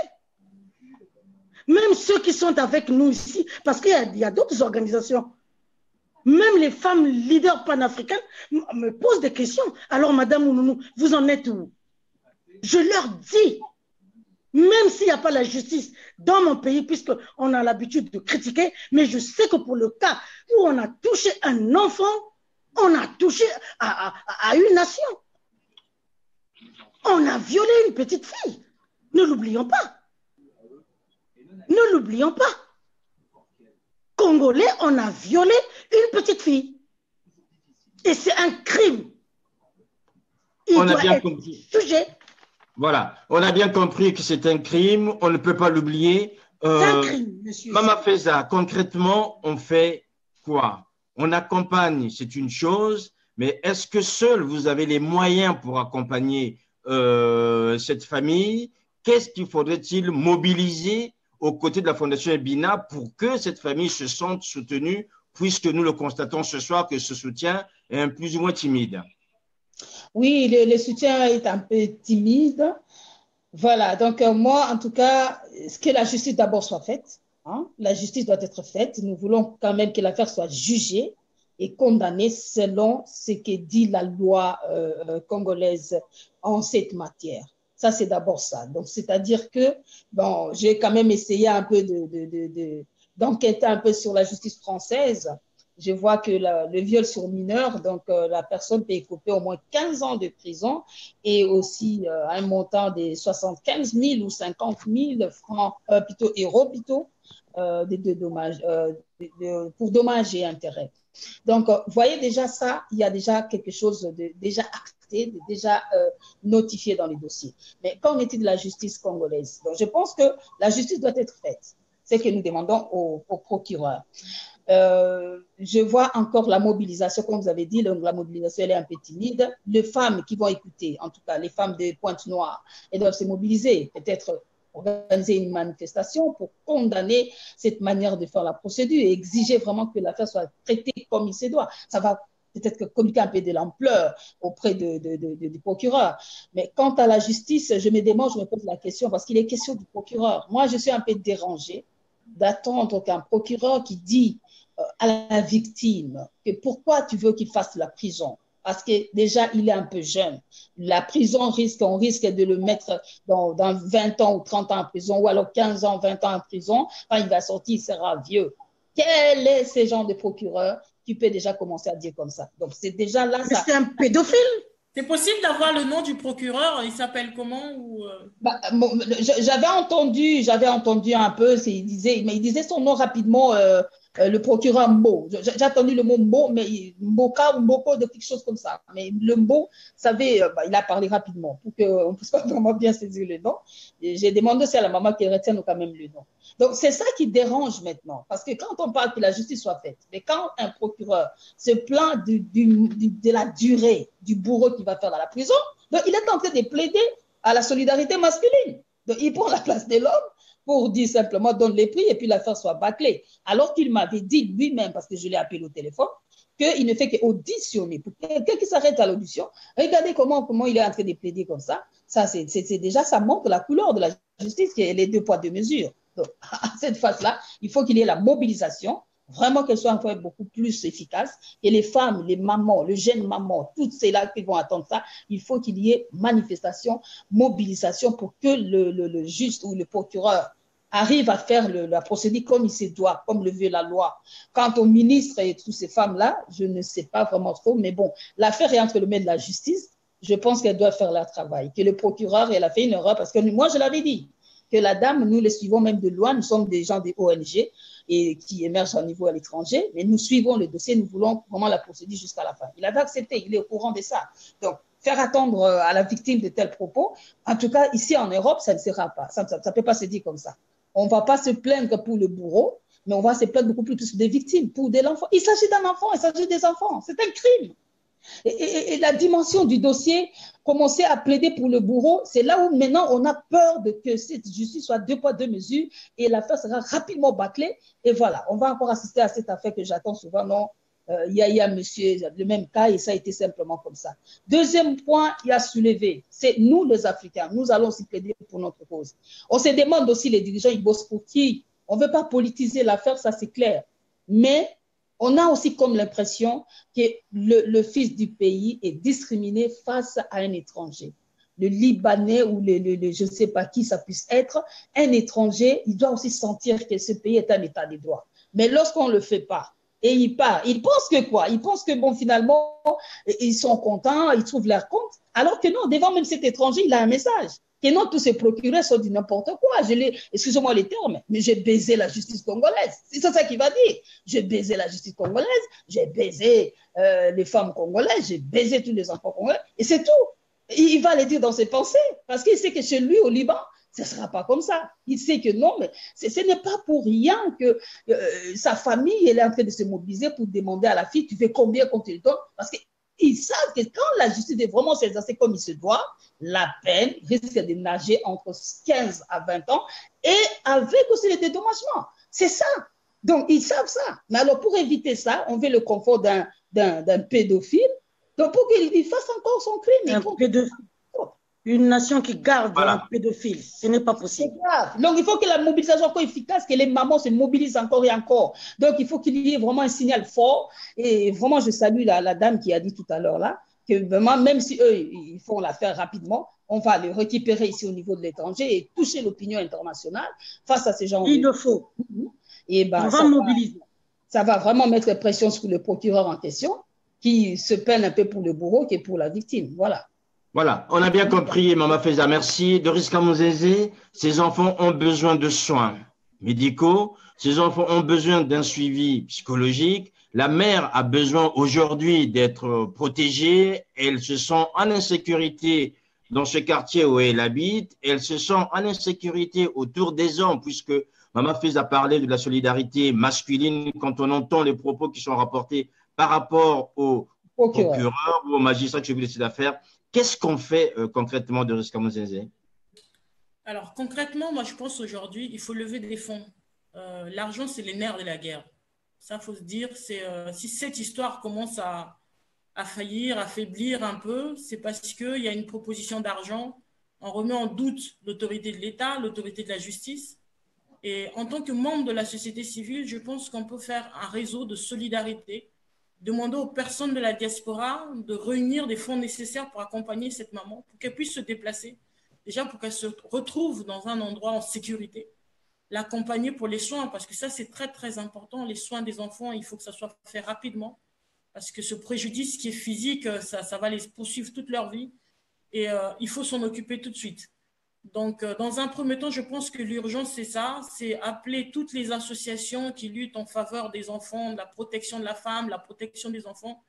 Même ceux qui sont avec nous ici, parce qu'il y a d'autres organisations, même les femmes leaders panafricaines me posent des questions. Alors, Madame Ounou, vous en êtes où? Je leur dis, même s'il n'y a pas la justice dans mon pays, puisqu'on a l'habitude de critiquer, mais je sais que pour le cas où on a touché un enfant, on a touché à une nation. On a violé une petite fille. Ne l'oublions pas. Ne l'oublions pas. Congolais, on a violé une petite fille. Et c'est un crime. Il on a doit bien être compris. jugé. Voilà, on a bien compris que c'est un crime, on ne peut pas l'oublier. C'est un crime, monsieur. Mama Feza, concrètement, on fait quoi? On accompagne, c'est une chose, mais est-ce que seul vous avez les moyens pour accompagner cette famille? Qu'est-ce qu'il faudrait-il mobiliser aux côtés de la Fondation Ebina pour que cette famille se sente soutenue, puisque nous le constatons ce soir que ce soutien est un plus ou moins timide? Oui, le soutien est un peu timide. Voilà, donc moi, en tout cas, que la justice d'abord soit faite. Hein? La justice doit être faite. Nous voulons quand même que l'affaire soit jugée et condamnée selon ce que dit la loi congolaise en cette matière. Ça, c'est d'abord ça. Donc, c'est-à-dire que, bon, j'ai quand même essayé un peu d'enquêter un peu sur la justice française. Je vois que le viol sur mineur, donc la personne peut écoper au moins 15 ans de prison et aussi un montant de 75 000 ou 50 000 francs, plutôt euros, plutôt, pour dommages et intérêts. Donc, vous voyez déjà ça, il y a déjà quelque chose de déjà acté, de déjà notifié dans les dossiers. Mais qu'en est-il de la justice congolaise? Donc, je pense que la justice doit être faite. C'est ce que nous demandons au procureur. Je vois encore la mobilisation, comme vous avez dit, la mobilisation elle est un peu timide. Les femmes qui vont écouter, en tout cas les femmes de Pointe-Noire, elles doivent se mobiliser, peut-être organiser une manifestation pour condamner cette manière de faire la procédure et exiger vraiment que l'affaire soit traitée comme il se doit. Ça va peut-être communiquer un peu de l'ampleur auprès du procureur. Mais quant à la justice, je me pose la question, parce qu'il est question du procureur. Moi, je suis un peu dérangée d'attendre qu'un procureur qui dit à la victime que pourquoi tu veux qu'il fasse la prison, parce que déjà il est un peu jeune. La prison on risque de le mettre dans 20 ans ou 30 ans en prison, ou alors 15 ans, 20 ans en prison. Quand il va sortir, il sera vieux. Quel est ce genre de procureur qui peut déjà commencer à dire comme ça? Donc c'est déjà là. Mais c'est un pédophile. C'est possible d'avoir le nom du procureur? Il s'appelle comment ou j'avais entendu un peu, mais il disait son nom rapidement. le procureur Mbo. J'ai entendu le mot Mbo, mais Mboka ou Mboko, de quelque chose comme ça. Mais le Mbo, vous savez, il a parlé rapidement pour qu'on ne puisse pas vraiment bien saisir le nom. J'ai demandé aussi à la maman qu'elle retienne quand même le nom. Donc, c'est ça qui dérange maintenant. Parce que quand on parle que la justice soit faite, mais quand un procureur se plaint de la durée du bourreau qu'il va faire dans la prison, donc il est en train de plaider à la solidarité masculine. Donc, il prend la place de l'homme pour dire simplement donne les prix et puis l'affaire soit bâclée. Alors qu'il m'avait dit lui-même, parce que je l'ai appelé au téléphone, qu'il ne fait qu'auditionner. Pour quelqu'un qui s'arrête à l'audition, regardez comment il est en train de plaider comme ça. Ça, c'est déjà, ça montre la couleur de la justice, qui est les deux poids, deux mesures. Donc, à cette phase-là, il faut qu'il y ait la mobilisation, vraiment qu'elle soit encore beaucoup plus efficace. Et les femmes, les mamans, le jeune maman, toutes celles-là qui vont attendre ça, il faut qu'il y ait manifestation, mobilisation pour que le juge ou le procureur arrive à faire la procédure comme il se doit, comme le veut la loi. Quant au ministre et toutes ces femmes-là, je ne sais pas vraiment trop, mais bon, l'affaire est entre les mains de la justice. Je pense qu'elle doit faire leur travail. Que le procureur, elle a fait une erreur parce que moi, je l'avais dit, que la dame, nous les suivons même de loin, nous sommes des gens des ONG et qui émergent au niveau à l'étranger, mais nous suivons le dossier, nous voulons vraiment la procédure jusqu'à la fin. Il avait accepté, il est au courant de ça. Donc, faire attendre à la victime de tels propos, en tout cas, ici en Europe, ça ne sera pas. Ça ne peut pas se dire comme ça. On ne va pas se plaindre pour le bourreau, mais on va se plaindre beaucoup plus des victimes, pour de l'enfant. Il s'agit d'un enfant, il s'agit des enfants. C'est un crime. Et la dimension du dossier, commencer à plaider pour le bourreau, c'est là où maintenant on a peur de que cette justice soit deux poids, deux mesures et l'affaire sera rapidement bâclée. Et voilà, on va encore assister à cette affaire que j'attends souvent. Non, il y a monsieur, le même cas et ça a été simplement comme ça. Deuxième point, il y a soulevé, c'est nous les Africains, nous allons aussi plaider pour notre cause. On se demande aussi les dirigeants, ils bossent pour qui? On ne veut pas politiser l'affaire, ça c'est clair. Mais on a aussi comme l'impression que le fils du pays est discriminé face à un étranger. Le Libanais ou je ne sais pas qui ça puisse être, un étranger, il doit aussi sentir que ce pays est un état de droit. Mais lorsqu'on ne le fait pas, et il part, il pense que quoi? Il pense que bon, finalement, ils sont contents, ils trouvent leur compte, alors que non, devant même cet étranger, il a un message. Que non, tous ces procureurs sont du n'importe quoi. Excusez-moi les termes, mais j'ai baisé la justice congolaise. C'est ça qu'il va dire. J'ai baisé la justice congolaise, j'ai baisé les femmes congolaises, j'ai baisé tous les enfants congolais, et c'est tout. Il va le dire dans ses pensées, parce qu'il sait que chez lui, au Liban, ce ne sera pas comme ça. Il sait que non, mais ce n'est pas pour rien que sa famille elle est en train de se mobiliser pour demander à la fille, tu fais combien qu'on te le donne? Parce qu'ils savent que quand la justice est vraiment s'exercer comme il se doit, la peine risque de nager entre 15 à 20 ans et avec aussi les dédommagements. C'est ça. Donc, ils savent ça. Mais alors, pour éviter ça, on veut le confort d'un pédophile. Donc, pour qu'il fasse encore son crime. Une nation qui garde un pédophile, ce n'est pas possible. C'est grave. Donc, il faut que la mobilisation soit efficace, que les mamans se mobilisent encore et encore. Donc, il faut qu'il y ait vraiment un signal fort. Et vraiment, je salue la dame qui a dit tout à l'heure là, que vraiment, même si eux, ils font l'affaire rapidement, on va le récupérer ici au niveau de l'étranger et toucher l'opinion internationale face à ces gens. Il le faut. Et ben, on va mobiliser. Ça va vraiment mettre pression sur le procureur en question, qui se peine un peu pour le bourreau que pour la victime. Voilà. Voilà, on a bien compris, Maman Feza, merci. Doris Kamuzeze, ces enfants ont besoin de soins médicaux, ces enfants ont besoin d'un suivi psychologique. La mère a besoin aujourd'hui d'être protégée. Elle se sent en insécurité dans ce quartier où elle habite. Elle se sent en insécurité autour des hommes, puisque Maman Feza parlait de la solidarité masculine quand on entend les propos qui sont rapportés par rapport au procureur ou au magistrat qui s'occupe de cette affaire. Qu'est-ce qu'on fait concrètement, Doris Kamuzeze? Alors, concrètement, moi, je pense aujourd'hui, il faut lever des fonds. L'argent, c'est les nerfs de la guerre. Ça, il faut se dire, si cette histoire commence à faillir, à faiblir un peu, c'est parce qu'il y a une proposition d'argent. On remet en doute l'autorité de l'État, l'autorité de la justice. Et en tant que membre de la société civile, je pense qu'on peut faire un réseau de solidarité, demander aux personnes de la diaspora de réunir des fonds nécessaires pour accompagner cette maman, pour qu'elle puisse se déplacer, déjà pour qu'elle se retrouve dans un endroit en sécurité, l'accompagner pour les soins, parce que ça, c'est très, très important. Les soins des enfants, il faut que ça soit fait rapidement, parce que ce préjudice qui est physique, ça va les poursuivre toute leur vie, et il faut s'en occuper tout de suite. Donc, dans un premier temps, je pense que l'urgence, c'est ça, c'est appeler toutes les associations qui luttent en faveur des enfants, de la protection de la femme, la protection des enfants,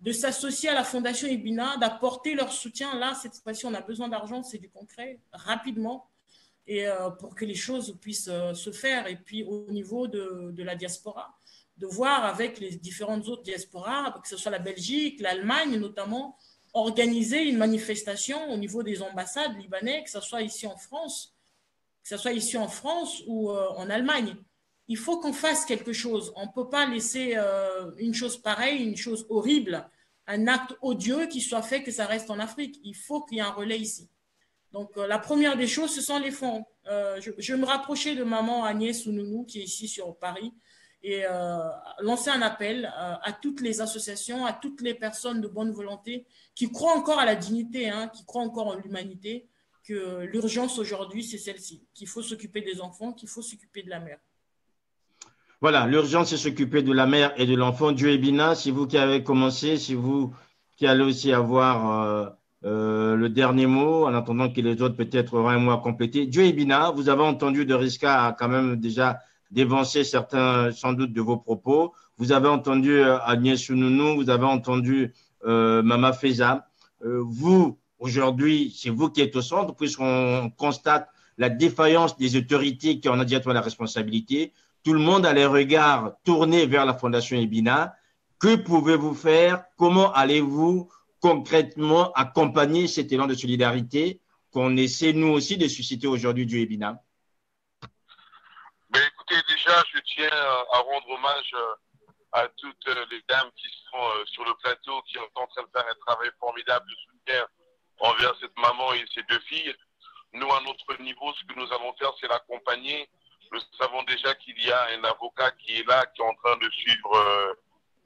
de s'associer à la Fondation Ibina, d'apporter leur soutien. Là, cette fois-ci, on a besoin d'argent, c'est du concret, rapidement, et pour que les choses puissent se faire. Et puis, au niveau de la diaspora, de voir avec les différentes autres diasporas, que ce soit la Belgique, l'Allemagne notamment, organiser une manifestation au niveau des ambassades libanaises, que ce soit ici en France, ou en Allemagne. Il faut qu'on fasse quelque chose. On ne peut pas laisser une chose pareille, une chose horrible, un acte odieux qui soit fait, que ça reste en Afrique. Il faut qu'il y ait un relais ici. Donc, la première des choses, ce sont les fonds. Je vais me rapprocher de maman Agnès Ounou, qui est ici sur Paris, et lancer un appel à toutes les associations, à toutes les personnes de bonne volonté qui croient encore à la dignité, qui croient encore en l'humanité, que l'urgence aujourd'hui, c'est celle-ci, qu'il faut s'occuper des enfants, qu'il faut s'occuper de la mère. Voilà, l'urgence, c'est s'occuper de la mère et de l'enfant. Dieu Ebina, c'est vous qui avez commencé, c'est vous qui allez aussi avoir le dernier mot, en attendant que les autres peut-être auront un mot à compléter. Dieu Ebina, vous avez entendu de Riska a quand même déjà dévancé certains, sans doute, de vos propos. Vous avez entendu Agnès Sounonou, vous avez entendu Mama Feza. Vous, aujourd'hui, c'est vous qui êtes au centre, puisqu'on constate la défaillance des autorités qui en ont directement la responsabilité. Tout le monde a les regards tournés vers la Fondation Ibina. Que pouvez-vous faire? Comment allez-vous concrètement accompagner cet élan de solidarité qu'on essaie, nous aussi, de susciter aujourd'hui du Ibina? Ben, écoutez, déjà, je tiens à rendre hommage à toutes les dames qui sont sur le plateau, qui sont en train de faire un travail formidable de soutien envers cette maman et ses deux filles. Nous, à notre niveau, ce que nous allons faire, c'est l'accompagner. Nous savons déjà qu'il y a un avocat qui est là, qui est en train de suivre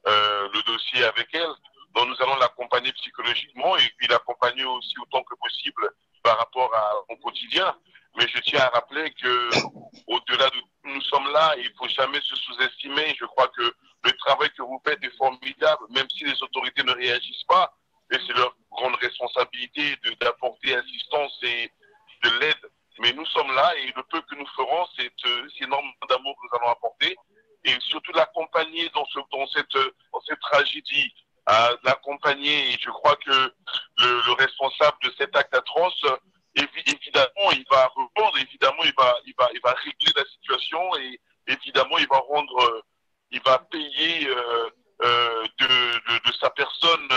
le dossier avec elle. Donc, nous allons l'accompagner psychologiquement et puis l'accompagner aussi autant que possible par rapport à son quotidien. Mais je tiens à rappeler que, au-delà de nous sommes là, il ne faut jamais se sous-estimer. Je crois que le travail que vous faites est formidable, même si les autorités ne réagissent pas. Et c'est leur grande responsabilité d'apporter assistance et de l'aide. Mais nous sommes là et le peu que nous ferons, c'est énormément d'amour que nous allons apporter et surtout l'accompagner dans cette tragédie, l'accompagner. Et je crois que le responsable de cet acte atroce, évidemment, il va répondre, évidemment, il va régler la situation et évidemment, il va payer de sa personne,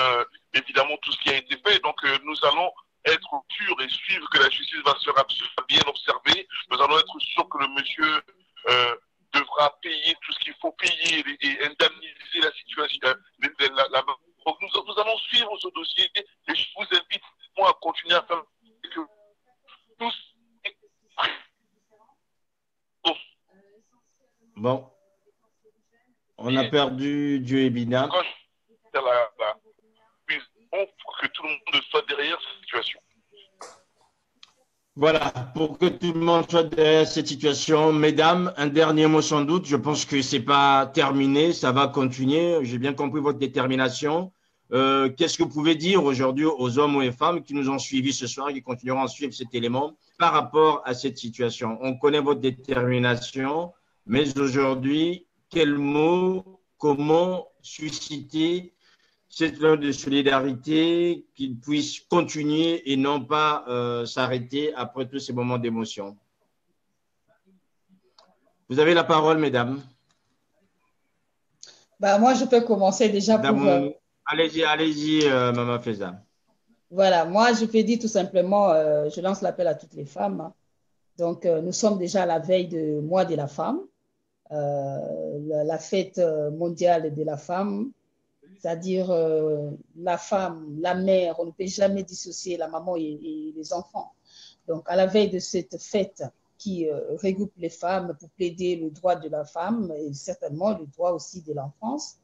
évidemment, tout ce qui a été fait. Donc, nous allons être sûrs et suivre que la justice va se bien observer. Nous allons être sûrs que le monsieur devra payer tout ce qu'il faut payer et indemniser la situation. Donc nous allons suivre ce dossier et je vous invite à continuer à faire que tous. Bon, on a perdu Dieu Ebina. Pour que tout le monde soit derrière cette situation. Voilà, pour que tout le monde soit derrière cette situation. Mesdames, un dernier mot sans doute. Je pense que ce n'est pas terminé, ça va continuer. J'ai bien compris votre détermination. Qu'est-ce que vous pouvez dire aujourd'hui aux hommes ou aux femmes qui nous ont suivis ce soir et qui continueront à suivre cet élément par rapport à cette situation? On connaît votre détermination, mais aujourd'hui, quel mot, comment susciter cette loi de solidarité, qu'il puisse continuer et non pas s'arrêter après tous ces moments d'émotion. Vous avez la parole, mesdames. Moi, je peux commencer déjà pour… Allez-y, Maman Feza. Voilà, moi, je peux dire tout simplement, je lance l'appel à toutes les femmes. Donc, nous sommes déjà à la veille du mois de la femme, la fête mondiale de la femme. C'est-à-dire la femme, la mère, on ne peut jamais dissocier la maman et les enfants. Donc, à la veille de cette fête qui regroupe les femmes pour plaider le droit de la femme et certainement le droit aussi de l'enfance,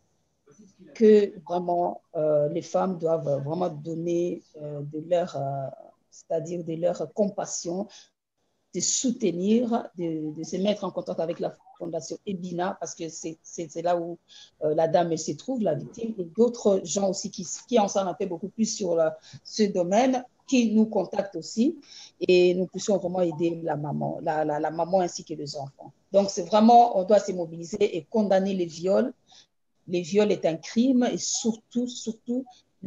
que vraiment les femmes doivent vraiment donner de leur, c'est-à-dire de leur compassion, de soutenir, de se mettre en contact avec la Fondation Ebina, parce que c'est là où la dame se trouve, la victime, et d'autres gens aussi qui en savent un peu beaucoup plus sur ce domaine, qui nous contactent aussi, et nous puissions vraiment aider la maman, la maman ainsi que les enfants. Donc, c'est vraiment, on doit se mobiliser et condamner les viols. Les viols est un crime, et surtout,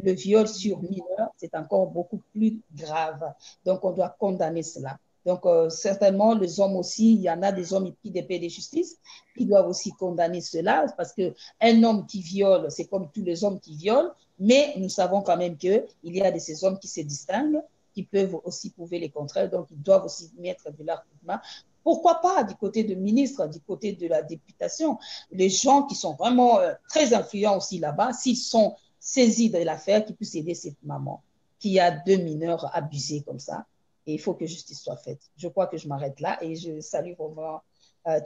le viol sur mineur, c'est encore beaucoup plus grave. Donc, on doit condamner cela. Donc, certainement, les hommes aussi, il y en a des hommes qui dépendent de justice, qui doivent aussi condamner cela, parce qu'un homme qui viole, c'est comme tous les hommes qui violent, mais nous savons quand même qu'il y a de ces hommes qui se distinguent, qui peuvent aussi prouver les contraires, donc ils doivent aussi mettre de leur main. Pourquoi pas du côté du ministre, du côté de la députation, les gens qui sont vraiment très influents aussi là-bas, s'ils sont saisis de l'affaire, qui puissent aider cette maman qui a 2 mineurs abusés comme ça. Et il faut que justice soit faite. Je crois que je m'arrête là et je salue vraiment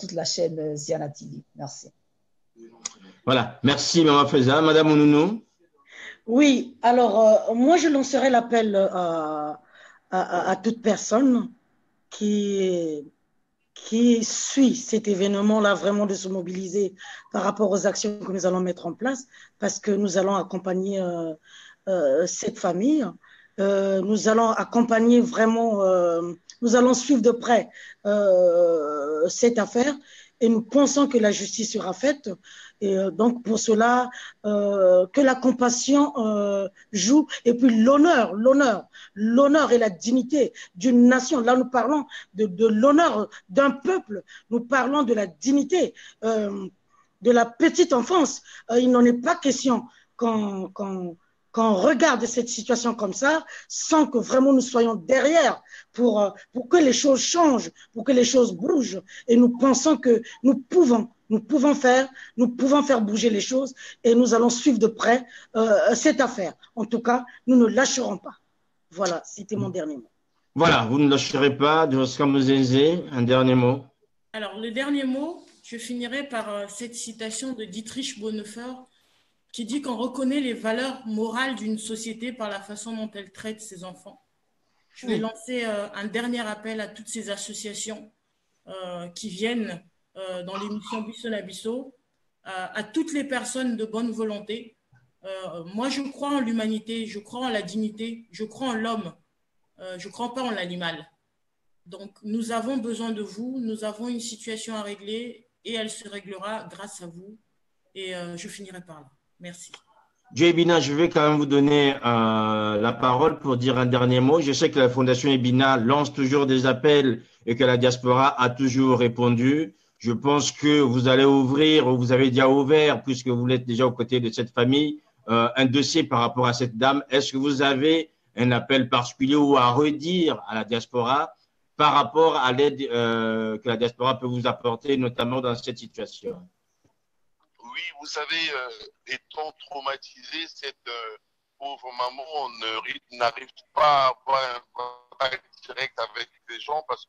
toute la chaîne Ziana TV. Merci. Voilà, merci Maman Feza. Madame Ounounounou. Oui, alors moi je lancerai l'appel à toute personne qui suit cet événement-là, vraiment de se mobiliser par rapport aux actions que nous allons mettre en place, parce que nous allons accompagner cette famille. Nous allons accompagner vraiment, nous allons suivre de près cette affaire, et nous pensons que la justice sera faite. Et donc pour cela, que la compassion joue, et puis l'honneur et la dignité d'une nation. Là, nous parlons de l'honneur d'un peuple, nous parlons de la dignité de la petite enfance. Il n'en est pas question quand on regarde cette situation comme ça, sans que vraiment nous soyons derrière pour que les choses changent, pour que les choses bougent. Et nous pensons que nous pouvons faire bouger les choses, et nous allons suivre de près cette affaire. En tout cas, nous ne lâcherons pas. Voilà, c'était mon dernier mot. Voilà, vous ne lâcherez pas. Josca Mozenzé, un dernier mot. Alors, le dernier mot, je finirai par cette citation de Dietrich Bonhoeffer, qui dit qu'on reconnaît les valeurs morales d'une société par la façon dont elle traite ses enfants. Je vais lancer un dernier appel à toutes ces associations qui viennent dans l'émission Buisson à Bissau, à toutes les personnes de bonne volonté. Moi, je crois en l'humanité, je crois en la dignité, je crois en l'homme, je ne crois pas en l'animal. Donc, nous avons besoin de vous, nous avons une situation à régler, et elle se réglera grâce à vous. Et je finirai par là. Merci. Dieu Ebina, je vais quand même vous donner la parole pour dire un dernier mot. Je sais que la Fondation Ebina lance toujours des appels et que la diaspora a toujours répondu. Je pense que vous allez ouvrir, ou vous avez déjà ouvert, puisque vous êtes déjà aux côtés de cette famille, un dossier par rapport à cette dame. Est-ce que vous avez un appel particulier ou à redire à la diaspora par rapport à l'aide que la diaspora peut vous apporter, notamment dans cette situation? Oui, vous savez, étant traumatisé, cette pauvre maman n'arrive pas à avoir un contact direct avec les gens parce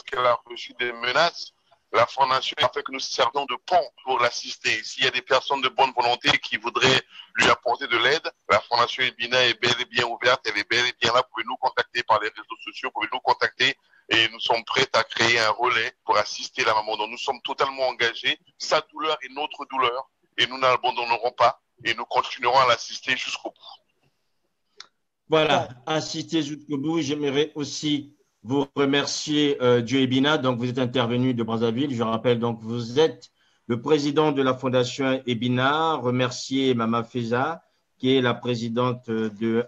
qu'elle a reçu des menaces. La Fondation a fait que nous servons de pont pour l'assister. S'il y a des personnes de bonne volonté qui voudraient lui apporter de l'aide, la Fondation Ebina est bel et bien ouverte, elle est bel et bien là. Vous pouvez nous contacter par les réseaux sociaux, vous pouvez nous contacter. Et nous sommes prêts à créer un relais pour assister la maman. Donc nous sommes totalement engagés. Sa douleur est notre douleur. Et nous n'abandonnerons pas. Et nous continuerons à l'assister jusqu'au bout. Voilà, assister jusqu'au bout. J'aimerais aussi vous remercier, Dieu Ebina. Donc vous êtes intervenu de Brazzaville. Je rappelle, donc vous êtes le président de la Fondation Ebina. Remercier Mama Feza, qui est la présidente de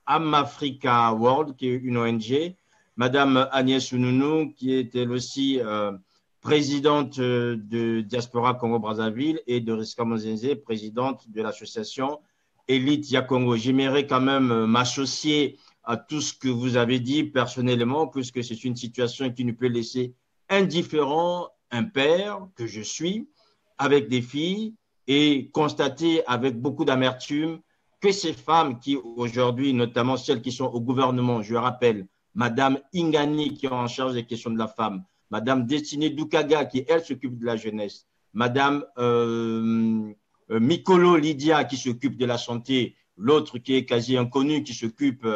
Africa World, qui est une ONG. Madame Agnès Ounounounou, qui est elle aussi présidente de Diaspora Congo-Brazzaville, et de Riska Mozenze, présidente de l'association Elite Yakongo. J'aimerais quand même m'associer à tout ce que vous avez dit personnellement, puisque c'est une situation qui nous peut laisser indifférent un père que je suis, avec des filles, et constater avec beaucoup d'amertume que ces femmes qui aujourd'hui, notamment celles qui sont au gouvernement, je rappelle, Madame Ingani qui est en charge des questions de la femme, Madame Destinée Doukaga qui, elle, s'occupe de la jeunesse, Madame Mikolo Lydia qui s'occupe de la santé, l'autre qui est quasi inconnue qui s'occupe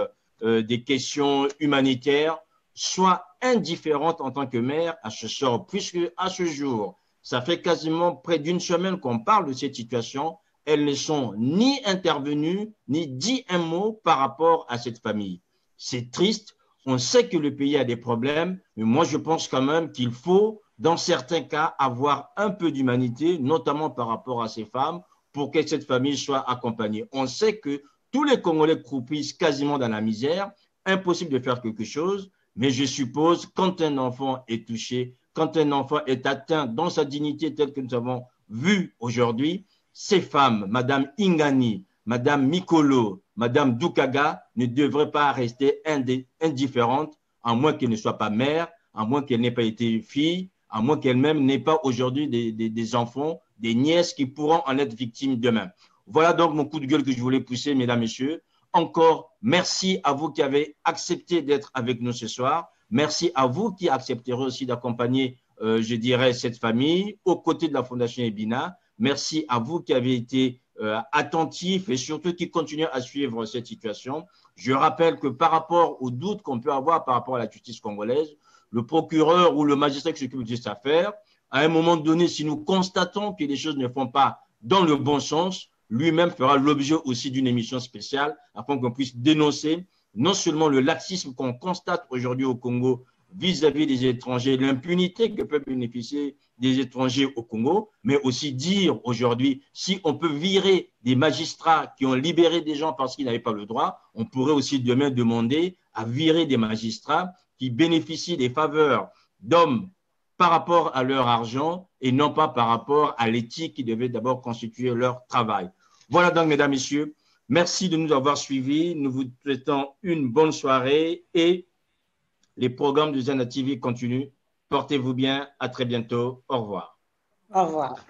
des questions humanitaires, soit indifférente en tant que mère à ce sort, puisque à ce jour, ça fait quasiment près d'une semaine qu'on parle de cette situation. Elles ne sont ni intervenues, ni dit un mot par rapport à cette famille. C'est triste. On sait que le pays a des problèmes, mais moi, je pense quand même qu'il faut, dans certains cas, avoir un peu d'humanité, notamment par rapport à ces femmes, pour que cette famille soit accompagnée. On sait que tous les Congolais croupissent quasiment dans la misère, impossible de faire quelque chose, mais je suppose quand un enfant est touché, quand un enfant est atteint dans sa dignité telle que nous avons vu aujourd'hui, ces femmes, Madame Ingani, Madame Mikolo, Madame Doukaga, ne devraient pas rester indifférentes, à moins qu'elles ne soient pas mères, à moins qu'elles n'aient pas été filles, à moins qu'elles-mêmes n'aient pas aujourd'hui des enfants, des nièces qui pourront en être victimes demain. Voilà donc mon coup de gueule que je voulais pousser, mesdames, messieurs. Encore, merci à vous qui avez accepté d'être avec nous ce soir. Merci à vous qui accepterez aussi d'accompagner, je dirais, cette famille aux côtés de la Fondation Ebina. Merci à vous qui avez été attentifs et surtout qui continuez à suivre cette situation. Je rappelle que par rapport aux doutes qu'on peut avoir par rapport à la justice congolaise, le procureur ou le magistrat qui s'occupe de cette affaire, à un moment donné, si nous constatons que les choses ne font pas dans le bon sens, lui-même fera l'objet aussi d'une émission spéciale afin qu'on puisse dénoncer non seulement le laxisme qu'on constate aujourd'hui au Congo vis-à-vis des étrangers, l'impunité que peuvent bénéficier des étrangers au Congo, mais aussi dire aujourd'hui, si on peut virer des magistrats qui ont libéré des gens parce qu'ils n'avaient pas le droit, on pourrait aussi demain demander à virer des magistrats qui bénéficient des faveurs d'hommes par rapport à leur argent et non pas par rapport à l'éthique qui devait d'abord constituer leur travail. Voilà donc, mesdames, messieurs, merci de nous avoir suivis. Nous vous souhaitons une bonne soirée et les programmes de Zana TV continuent. Portez-vous bien. À très bientôt. Au revoir. Au revoir.